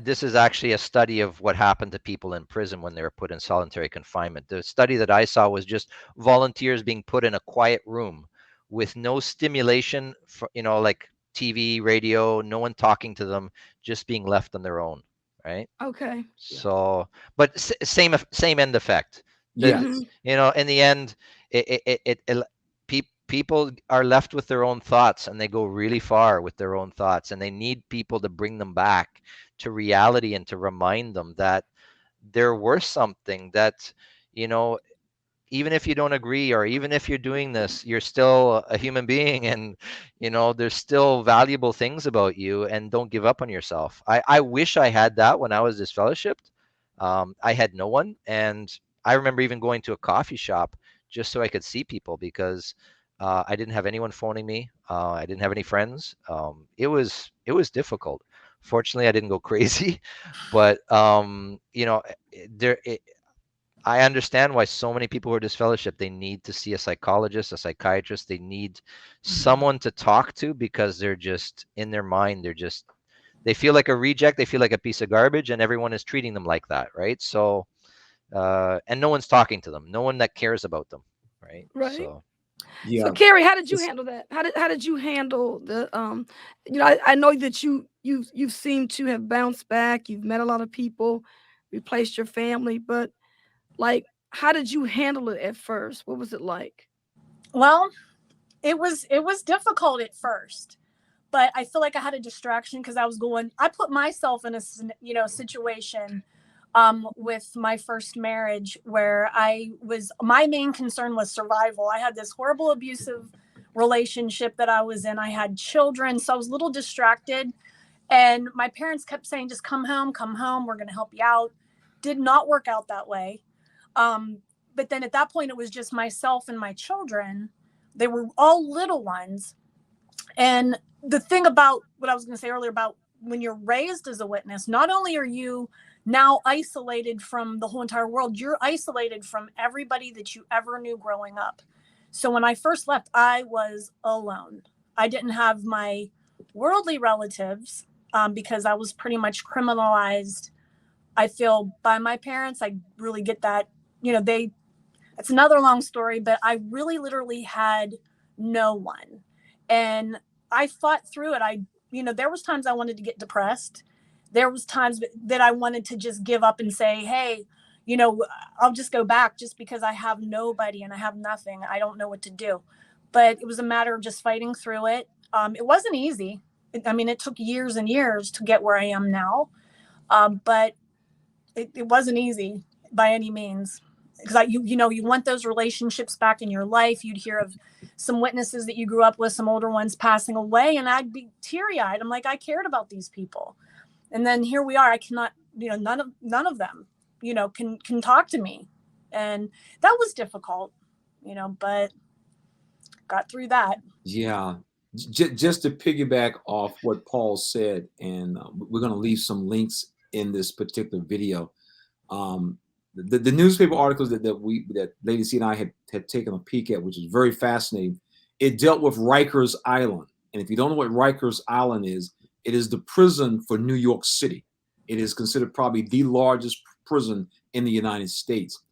this is actually a study of what happened to people in prison when they were put in solitary confinement. The study that I saw was just volunteers being put in a quiet room with no stimulation, for, like TV, radio, no one talking to them, just being left on their own, right? Okay. So, but same end effect. Yeah. In the end, people are left with their own thoughts, and they go really far with their own thoughts, and they need people to bring them back to reality and to remind them that they're worth something. That even if you don't agree, or even if you're doing this, you're still a human being, and there's still valuable things about you, and don't give up on yourself. I wish I had that when I was disfellowshipped. I had no one, and I remember even going to a coffee shop just so I could see people, because I didn't have anyone phoning me. I didn't have any friends. It was difficult. Fortunately, I didn't go crazy, but there. I understand why so many people who are disfellowshipped, they need to see a psychologist, a psychiatrist. They need someone to talk to, because they're just, in their mind, they feel like a reject. They feel like a piece of garbage, and everyone is treating them like that, right? So, and no one's talking to them. No one that cares about them, right? Right. So, Yeah. So Carrie, how did you handle that? How did you handle the I know that you've seemed to have bounced back. You've met a lot of people, replaced your family, but like, how did you handle it at first? What was it like? Well, it was difficult at first, but I feel like I had a distraction because I put myself in a situation with my first marriage where my main concern was survival. I had this horrible abusive relationship that I was in. I had children, so I was a little distracted, and my parents kept saying, just come home, we're going to help you out. Did not work out that way. But then at that point, it was just myself and my children. They were all little ones. And the thing about what I was going to say earlier about when you're raised as a witness, not only are you now isolated from the whole entire world, you're isolated from everybody that you ever knew growing up. So when I first left, I was alone. I didn't have my worldly relatives because I was pretty much criminalized, I feel, by my parents. I really get that. It's another long story, but I really literally had no one. And I fought through it. There was times I wanted to get depressed. There was times that I wanted to just give up and say, hey, I'll just go back just because I have nobody and I have nothing. I don't know what to do. But it was a matter of just fighting through it. It wasn't easy. It took years and years to get where I am now. But it wasn't easy by any means. Because you want those relationships back in your life. You'd hear of some witnesses that you grew up with, some older ones passing away, and I'd be teary-eyed. I'm like, I cared about these people, and then here we are. I cannot, none of them, can talk to me, and that was difficult, but got through that. Yeah. Just to piggyback off what Paul said, and we're going to leave some links in this particular video. The newspaper articles that Lady C and I had taken a peek at, which is very fascinating, it dealt with Rikers Island. And if you don't know what Rikers Island is, it is the prison for New York City. It is considered probably the largest prison in the United States.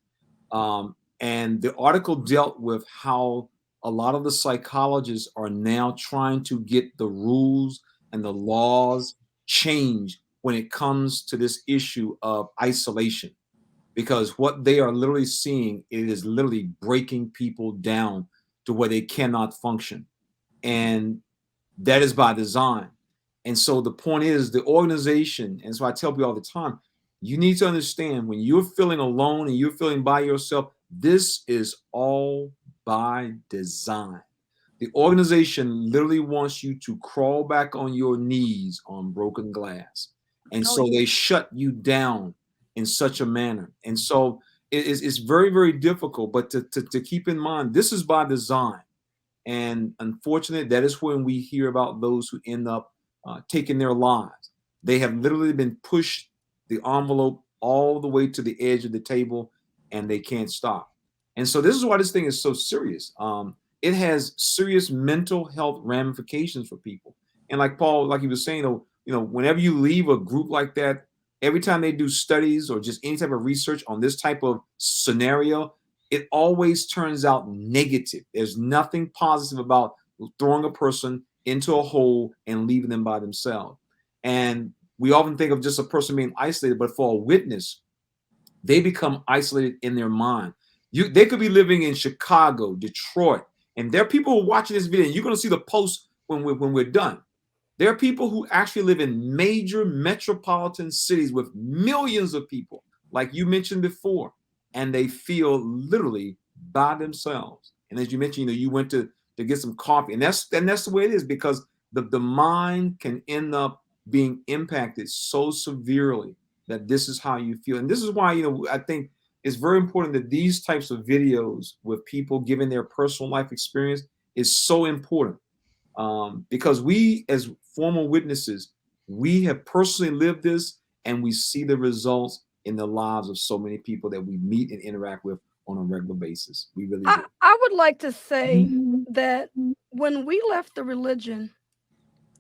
And the article dealt with how a lot of the psychologists are now trying to get the rules and the laws changed when it comes to this issue of isolation. Because what they are literally seeing, it is literally breaking people down to where they cannot function. And that is by design. And so the point is, the organization, and so I tell people all the time, you need to understand when you're feeling alone and you're feeling by yourself, this is all by design. The organization literally wants you to crawl back on your knees on broken glass. And so they shut you down in such a manner. And so it's very, very difficult, but to keep in mind, this is by design. And unfortunately, that is when we hear about those who end up taking their lives. They have literally been pushed the envelope all the way to the edge of the table, and they can't stop. And so this is why this thing is so serious. It has serious mental health ramifications for people. And like Paul, like he was saying, whenever you leave a group like that, every time they do studies or just any type of research on this type of scenario, it always turns out negative. There's nothing positive about throwing a person into a hole and leaving them by themselves. And we often think of just a person being isolated, but for a witness, they become isolated in their mind. They could be living in Chicago, Detroit, and there are people who are watching this video, and you're going to see the post when we're done. There are people who actually live in major metropolitan cities with millions of people, like you mentioned before, and they feel literally by themselves. And as you mentioned, you went to get some coffee, and that's the way it is, because the mind can end up being impacted so severely that this is how you feel. And this is why, I think it's very important that these types of videos with people giving their personal life experience is so important. Because we, as former witnesses, we have personally lived this, and we see the results in the lives of so many people that we meet and interact with on a regular basis. We really do. I would like to say that when we left the religion,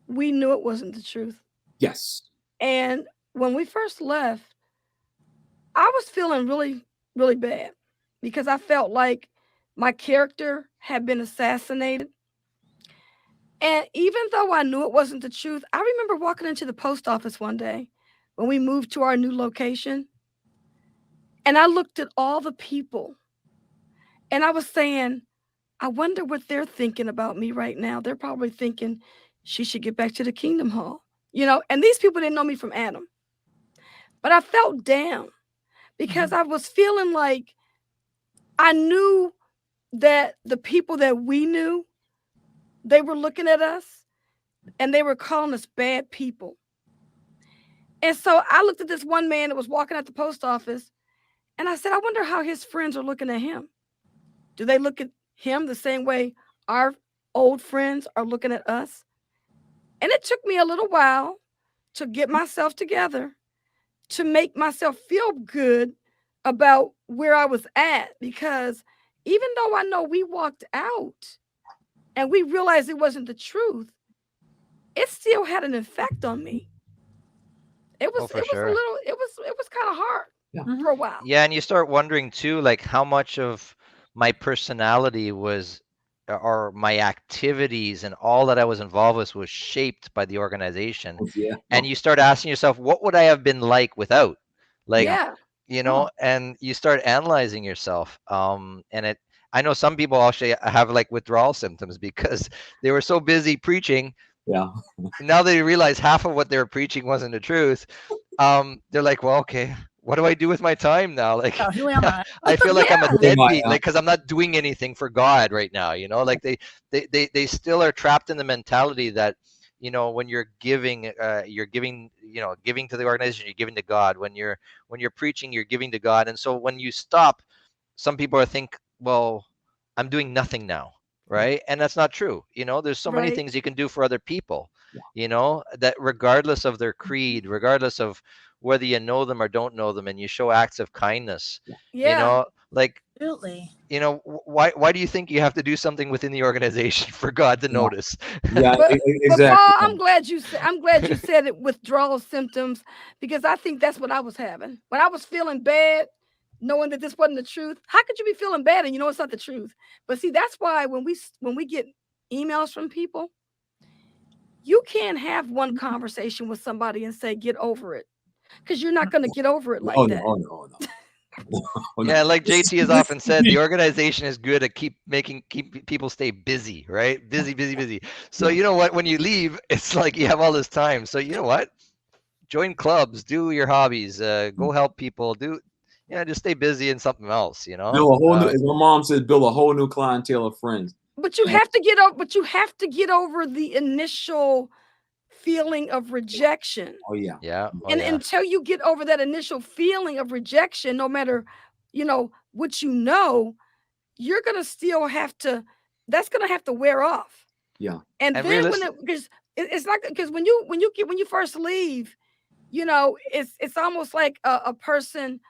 we knew it wasn't the truth. Yes. And when we first left, I was feeling really, really bad, because I felt like my character had been assassinated. And even though I knew it wasn't the truth, I remember walking into the post office one day when we moved to our new location, and I looked at all the people, and I was saying, I wonder what they're thinking about me right now. They're probably thinking she should get back to the Kingdom Hall, and these people didn't know me from Adam. But I felt down, because I was feeling like I knew that the people that we knew, they were looking at us and they were calling us bad people. And so I looked at this one man that was walking at the post office, and I said, I wonder how his friends are looking at him. Do they look at him the same way our old friends are looking at us? And it took me a little while to get myself together, to make myself feel good about where I was at, because even though I know we walked out and we realized it wasn't the truth, it still had an effect on me. It was for it was sure. a little it was kind of hard for a while. Yeah, and you start wondering too, like how much of my personality was, or my activities and all that I was involved with was shaped by the organization. Yeah. And you start asking yourself, what would I have been like without? Like, Yeah. and you start analyzing yourself. And I know some people actually have like withdrawal symptoms because they were so busy preaching. Yeah. Now they realize half of what they were preaching wasn't the truth. They're like, well, okay, what do I do with my time now? Like, who am I? I feel like I'm a Who am I deadbeat, now? like, because I'm not doing anything for God right now. Like they still are trapped in the mentality that, when you're giving, giving to the organization, you're giving to God. When you're preaching, you're giving to God. And so when you stop, some people think, well, I'm doing nothing now, right? And that's not true. There's so many Right. things you can do for other people, that regardless of their creed, regardless of whether you know them or don't know them, and you show acts of kindness, Yeah. like, Absolutely. why do you think you have to do something within the organization for God to notice? Yeah, But exactly. Paul, I'm glad you said it, withdrawal symptoms, because I think that's what I was having. When I was feeling bad, knowing that this wasn't the truth. How could you be feeling bad and it's not the truth? But see, that's why when we get emails from people, you can't have one conversation with somebody and say, get over it, because you're not going to get over it like that. No. Yeah, like JT has often said, the organization is good at keep people stay busy, right? Busy. So you know what? When you leave, it's like you have all this time. So you know what? Join clubs, do your hobbies, go help people, just stay busy in something else. Build a whole new, as my mom says, build a whole new clientele of friends. But you have to get over the initial feeling of rejection. Oh yeah. Yeah. Until you get over that initial feeling of rejection, no matter what you're gonna still have to. That's gonna have to wear off. Yeah. And then because it's not, because when you first leave, it's almost like a person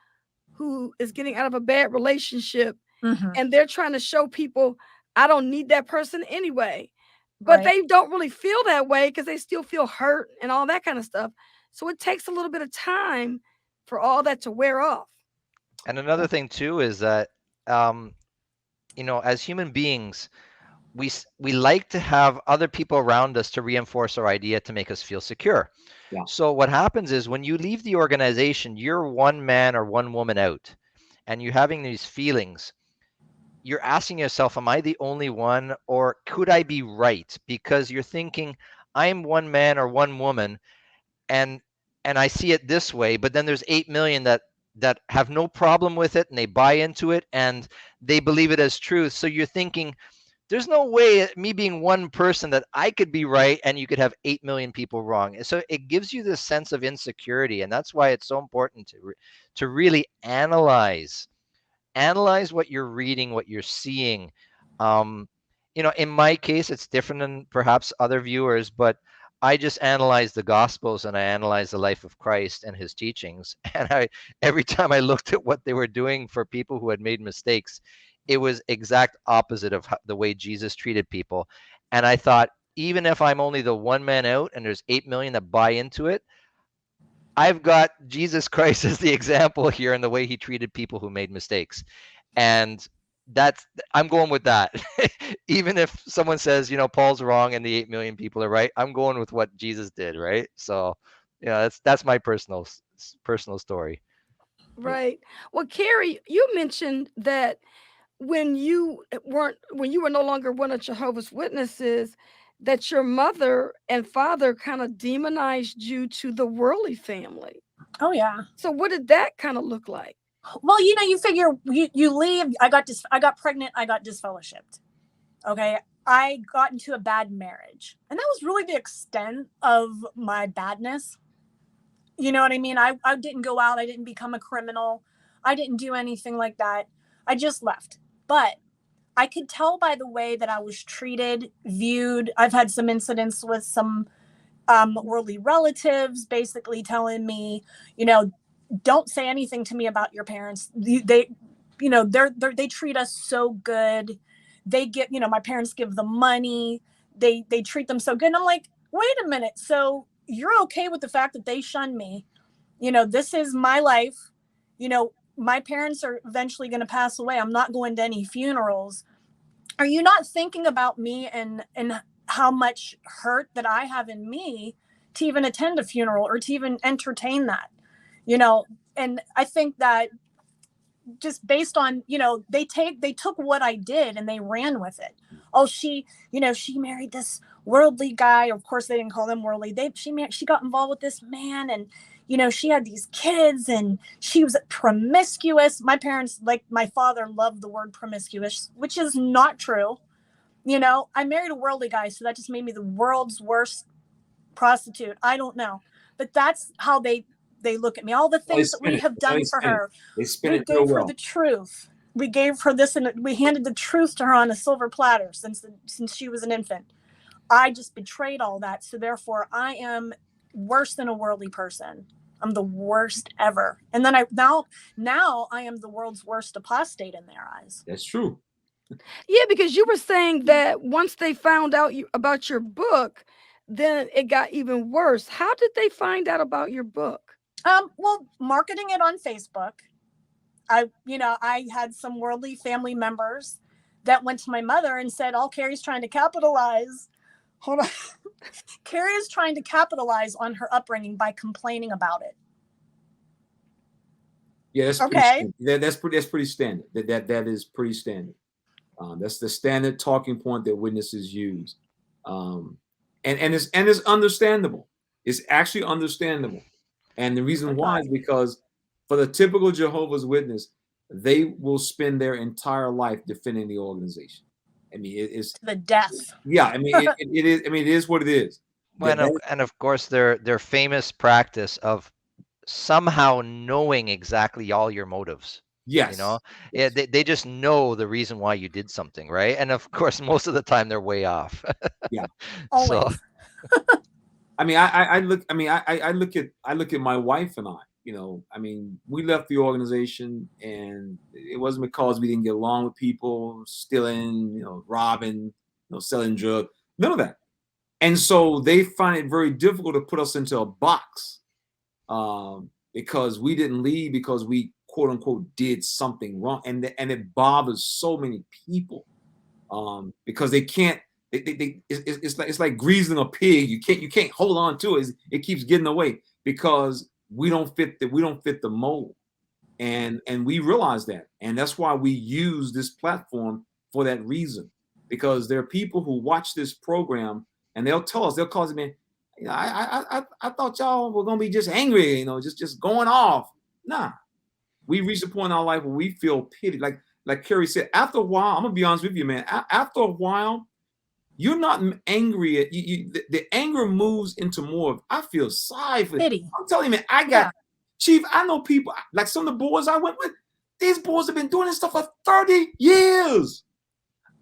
who is getting out of a bad relationship, Mhm. and they're trying to show people, I don't need that person anyway. But Right. they don't really feel that way because they still feel hurt and all that kind of stuff. So it takes a little bit of time for all that to wear off. And another thing too is that, as human beings, we like to have other people around us to reinforce our idea to make us feel secure. Yeah. So what happens is when you leave the organization, you're one man or one woman out, and you're having these feelings. You're asking yourself, am I the only one, or could I be right? Because you're thinking, I'm one man or one woman, and I see it this way, but then there's 8 million that have no problem with it, and they buy into it, and they believe it as truth. So you're thinking, there's no way me being one person that I could be right and you could have 8 million people wrong. And so it gives you this sense of insecurity. And that's why it's so important to really analyze what you're reading, what you're seeing. In my case, it's different than perhaps other viewers, but I just analyze the Gospels and I analyze the life of Christ and his teachings. And every time I looked at what they were doing for people who had made mistakes, it was exact opposite of the way Jesus treated people. And I thought, even if I'm only the one man out and there's 8 million that buy into it, I've got Jesus Christ as the example here in the way he treated people who made mistakes. And I'm going with that. Even if someone says, Paul's wrong and the 8 million people are right, I'm going with what Jesus did, right? So, that's my personal story. Right. Well, Carrie, you mentioned that when you were no longer one of Jehovah's Witnesses, that your mother and father kind of demonized you to the worldly family. Oh yeah. So what did that kind of look like? Well, you figure you leave. I got pregnant. I got disfellowshipped. Okay. I got into a bad marriage, and that was really the extent of my badness. You know what I mean? I didn't go out. I didn't become a criminal. I didn't do anything like that. I just left. But I could tell by the way that I was treated, viewed. I've had some incidents with some worldly relatives basically telling me, don't say anything to me about your parents. They treat us so good. They get, my parents give them money. They treat them so good. And I'm like, wait a minute. So you're okay with the fact that they shun me? This is my life. My parents are eventually going to pass away. I'm not going to any funerals. Are you not thinking about me and how much hurt that I have in me to even attend a funeral or to even entertain that? And I think that just based on, they took what I did and they ran with it. Oh, she married this worldly guy. Of course, they didn't call them worldly. She got involved with this man, and she had these kids, and she was promiscuous. My parents, like my father, loved the word promiscuous, which is not true. I married a worldly guy, so that just made me the world's worst prostitute. I don't know, but that's how they look at me. All the things that we have done for her, we gave her the truth. We gave her this, and we handed the truth to her on a silver platter since she was an infant. I just betrayed all that, so therefore I am worse than a worldly person. I'm the worst ever. And then now I am the world's worst apostate in their eyes. That's true. Yeah, because you were saying that once they found out about your book, then it got even worse. How did they find out about your book? Well, marketing it on Facebook. I had some worldly family members that went to my mother and said, "Oh, Carrie's trying to capitalize." Hold on. Carrie is trying to capitalize on her upbringing by complaining about it. Yeah, that's okay. That's pretty standard. That is pretty standard. That's the standard talking point that witnesses use, and it's understandable. It's actually understandable, and the reason why is because for the typical Jehovah's Witness, they will spend their entire life defending the organization. I mean, it's the death. Yeah, I mean, it is. I mean, it is what it is. And of course, their famous practice of somehow knowing exactly all your motives. Yes. Yeah, they just know the reason why you did something, right? And of course, most of the time they're way off. Yeah. Always. I mean, I look at my wife and I. I mean, we left the organization, and it wasn't because we didn't get along with people, stealing, robbing, selling drugs, none of that. And so they find it very difficult to put us into a box, because we didn't leave because we quote unquote did something wrong, and it bothers so many people, because they can't. It's like greasing a pig. You can't hold on to it. It keeps getting away because we don't fit the mold, and we realize that, and that's why we use this platform for that reason, because there are people who watch this program and they'll call us, man, I thought y'all were gonna be just angry, just going off. Nah, we reach a point in our life where we feel pity, like Carrie said. After a while, I'm gonna be honest with you, man. After a while, you're not angry at you. The anger moves into more of, I feel sorry for Pity. I'm telling you, man, Chief, I know people, like some of the boys I went with, these boys have been doing this stuff for 30 years.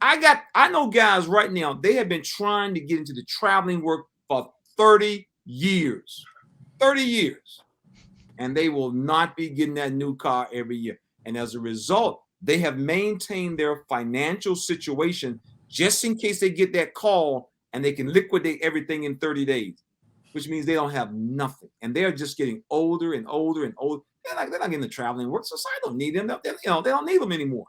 I know guys right now, they have been trying to get into the traveling work for 30 years. 30 years. And they will not be getting that new car every year. And as a result, they have maintained their financial situation just in case they get that call and they can liquidate everything in 30 days, which means they don't have nothing. And they're just getting older and older and older. They're not getting the traveling work. Society don't need them. They don't need them anymore.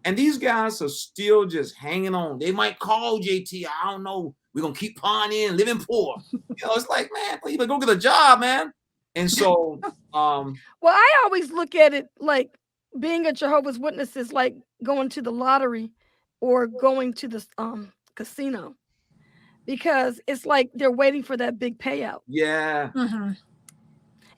And these guys are still just hanging on. They might call JT. I don't know. We're going to keep pawing in, living poor. It's like, man, please go get a job, man. And so, well, I always look at it like being a Jehovah's Witness is like going to the lottery or going to the casino, because it's like they're waiting for that big payout. Yeah. Mm-hmm.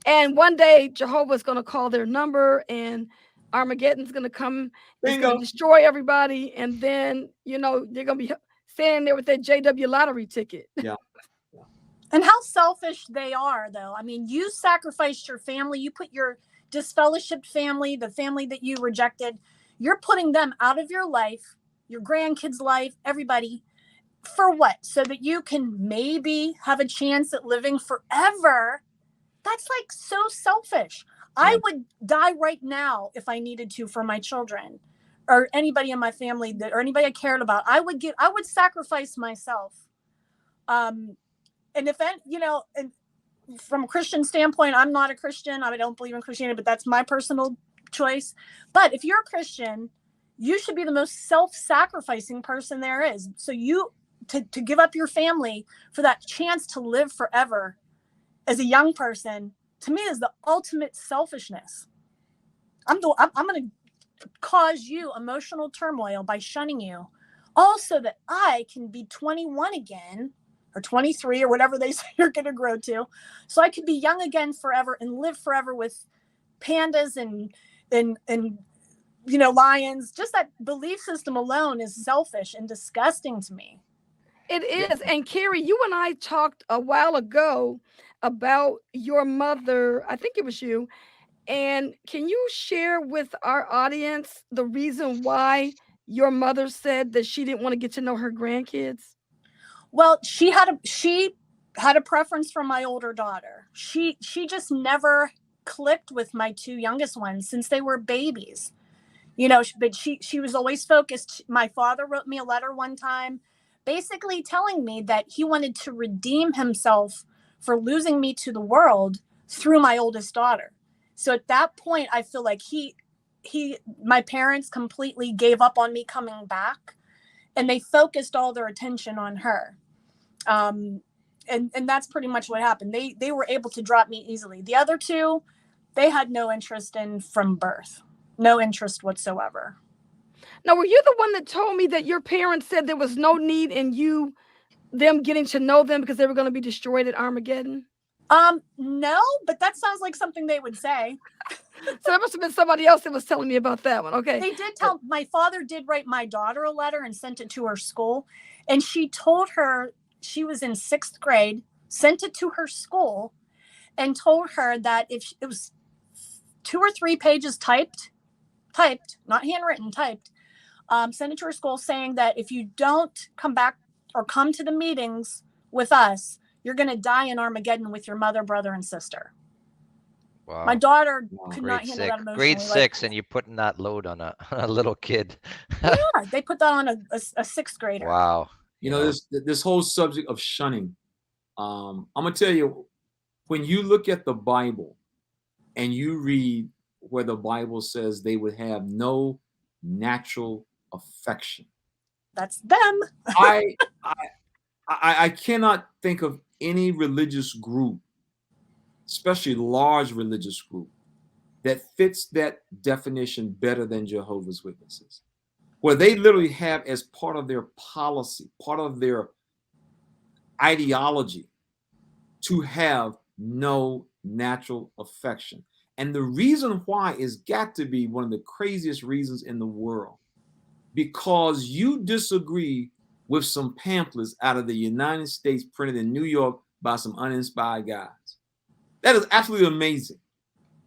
And one day Jehovah's going to call their number and Armageddon's going to come. It's going to destroy everybody. And then, they're going to be standing there with their JW lottery ticket. Yeah. And how selfish they are, though. I mean, you sacrificed your family. You put your disfellowshipped family, the family that you rejected, you're putting them out of your life, your grandkids' life, everybody. For what? So that you can maybe have a chance at living forever. That's like so selfish. Yeah. I would die right now if I needed to for my children or anybody in my family or anybody I cared about. I would sacrifice myself. And if, and from a Christian standpoint, I'm not a Christian. I don't believe in Christianity, but that's my personal choice. But if you're a Christian, you should be the most self-sacrificing person there is. So to give up your family for that chance to live forever as a young person, to me, is the ultimate selfishness. I'm going to cause you emotional turmoil by shunning you, also that I can be 21 again, or 23, or whatever they say you're going to grow to, so I could be young again forever and live forever with pandas and lions. Just that belief system alone is selfish and disgusting to me. It is. And Carrie, you and I talked a while ago about your mother. I think it was you. And can you share with our audience the reason why your mother said that she didn't want to get to know her grandkids? Well, she had a preference for my older daughter. She just never clicked with my two youngest ones since they were babies. But she was always focused. My father wrote me a letter one time basically telling me that he wanted to redeem himself for losing me to the world through my oldest daughter. So at that point, I feel like my parents completely gave up on me coming back, and they focused all their attention on her. And that's pretty much what happened. They were able to drop me easily. The other two, they had no interest in from birth, no interest whatsoever. Now, were you the one that told me that your parents said there was no need in them getting to know them because they were going to be destroyed at Armageddon? No, but that sounds like something they would say. So there must have been somebody else that was telling me about that one. Okay. They did my father did write my daughter a letter and sent it to her school. And she told her, she was in 6th grade, sent it to her school and told her that if it was 2 or 3 pages typed, not handwritten, typed, sent it to her school saying that if you don't come back or come to the meetings with us, you're going to die in Armageddon with your mother, brother, and sister. Wow. My daughter Wow. could not Grade handle six, that emotionally. grade Like, six, and you're putting that load on a little kid. yeah, they put that on a sixth grader. Wow. You know, this whole subject of shunning. I'm gonna tell you, when you look at the Bible and you read where the Bible says they would have no natural affection, That's them. I cannot think of any religious group, especially large religious group, that fits that definition better than Jehovah's Witnesses, where they literally have as part of their policy, part of their ideology, to have no natural affection. And the reason why is got to be one of the craziest reasons in the world, because you disagree with some pamphlets out of the United States printed in New York by some uninspired guys. That is absolutely amazing.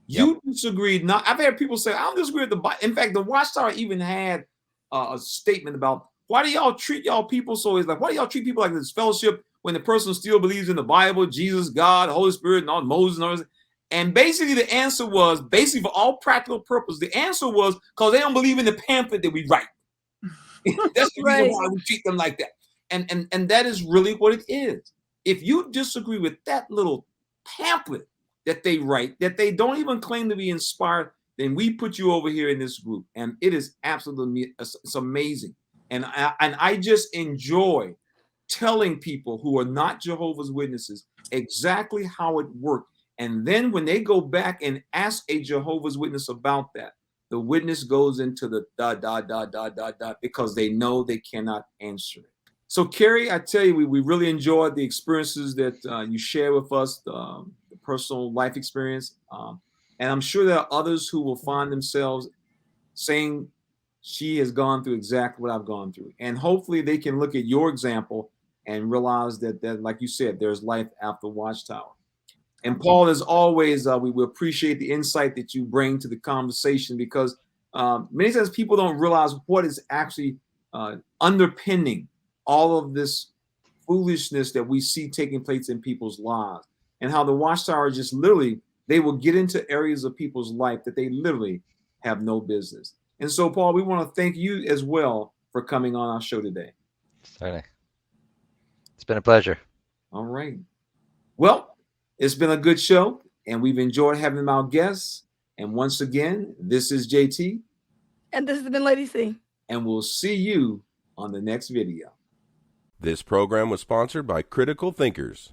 You disagreed. Not, I've had people say, I don't disagree with the Bible. In fact, the Watchtower even had a statement about, why do y'all treat y'all people so? It's like, why do y'all treat people like this fellowship when the person still believes in the Bible, Jesus, God, Holy Spirit, and all Moses and all this? And basically the answer was, basically for all practical purpose, the answer was because they don't believe in the pamphlet that we write. That's the reason why we treat them like that. And that is really what it is. If you disagree with that little pamphlet that they write, that they don't even claim to be inspired, then we put you over here in this group. And it is absolutely, it's amazing. And I just enjoy telling people who are not Jehovah's Witnesses exactly how it worked. And then when they go back and ask a Jehovah's Witness about that, the witness goes into the ... because they know they cannot answer it. So, Carrie, I tell you, we really enjoyed the experiences that you share with us, the personal life experience. And I'm sure there are others who will find themselves saying, she has gone through exactly what I've gone through. And hopefully they can look at your example and realize that like you said, there's life after Watchtower. And Paul, as always, we appreciate the insight that you bring to the conversation, because many times people don't realize what is actually underpinning all of this foolishness that we see taking place in people's lives, and how the Watchtower just literally, they will get into areas of people's life that they literally have no business. And so, Paul, we want to thank you as well for coming on our show today. Certainly. It's been a pleasure. All right. Well, it's been a good show, and we've enjoyed having our guests. And once again, this is JT. And this has been Lady C. And we'll see you on the next video. This program was sponsored by Critical Thinkers.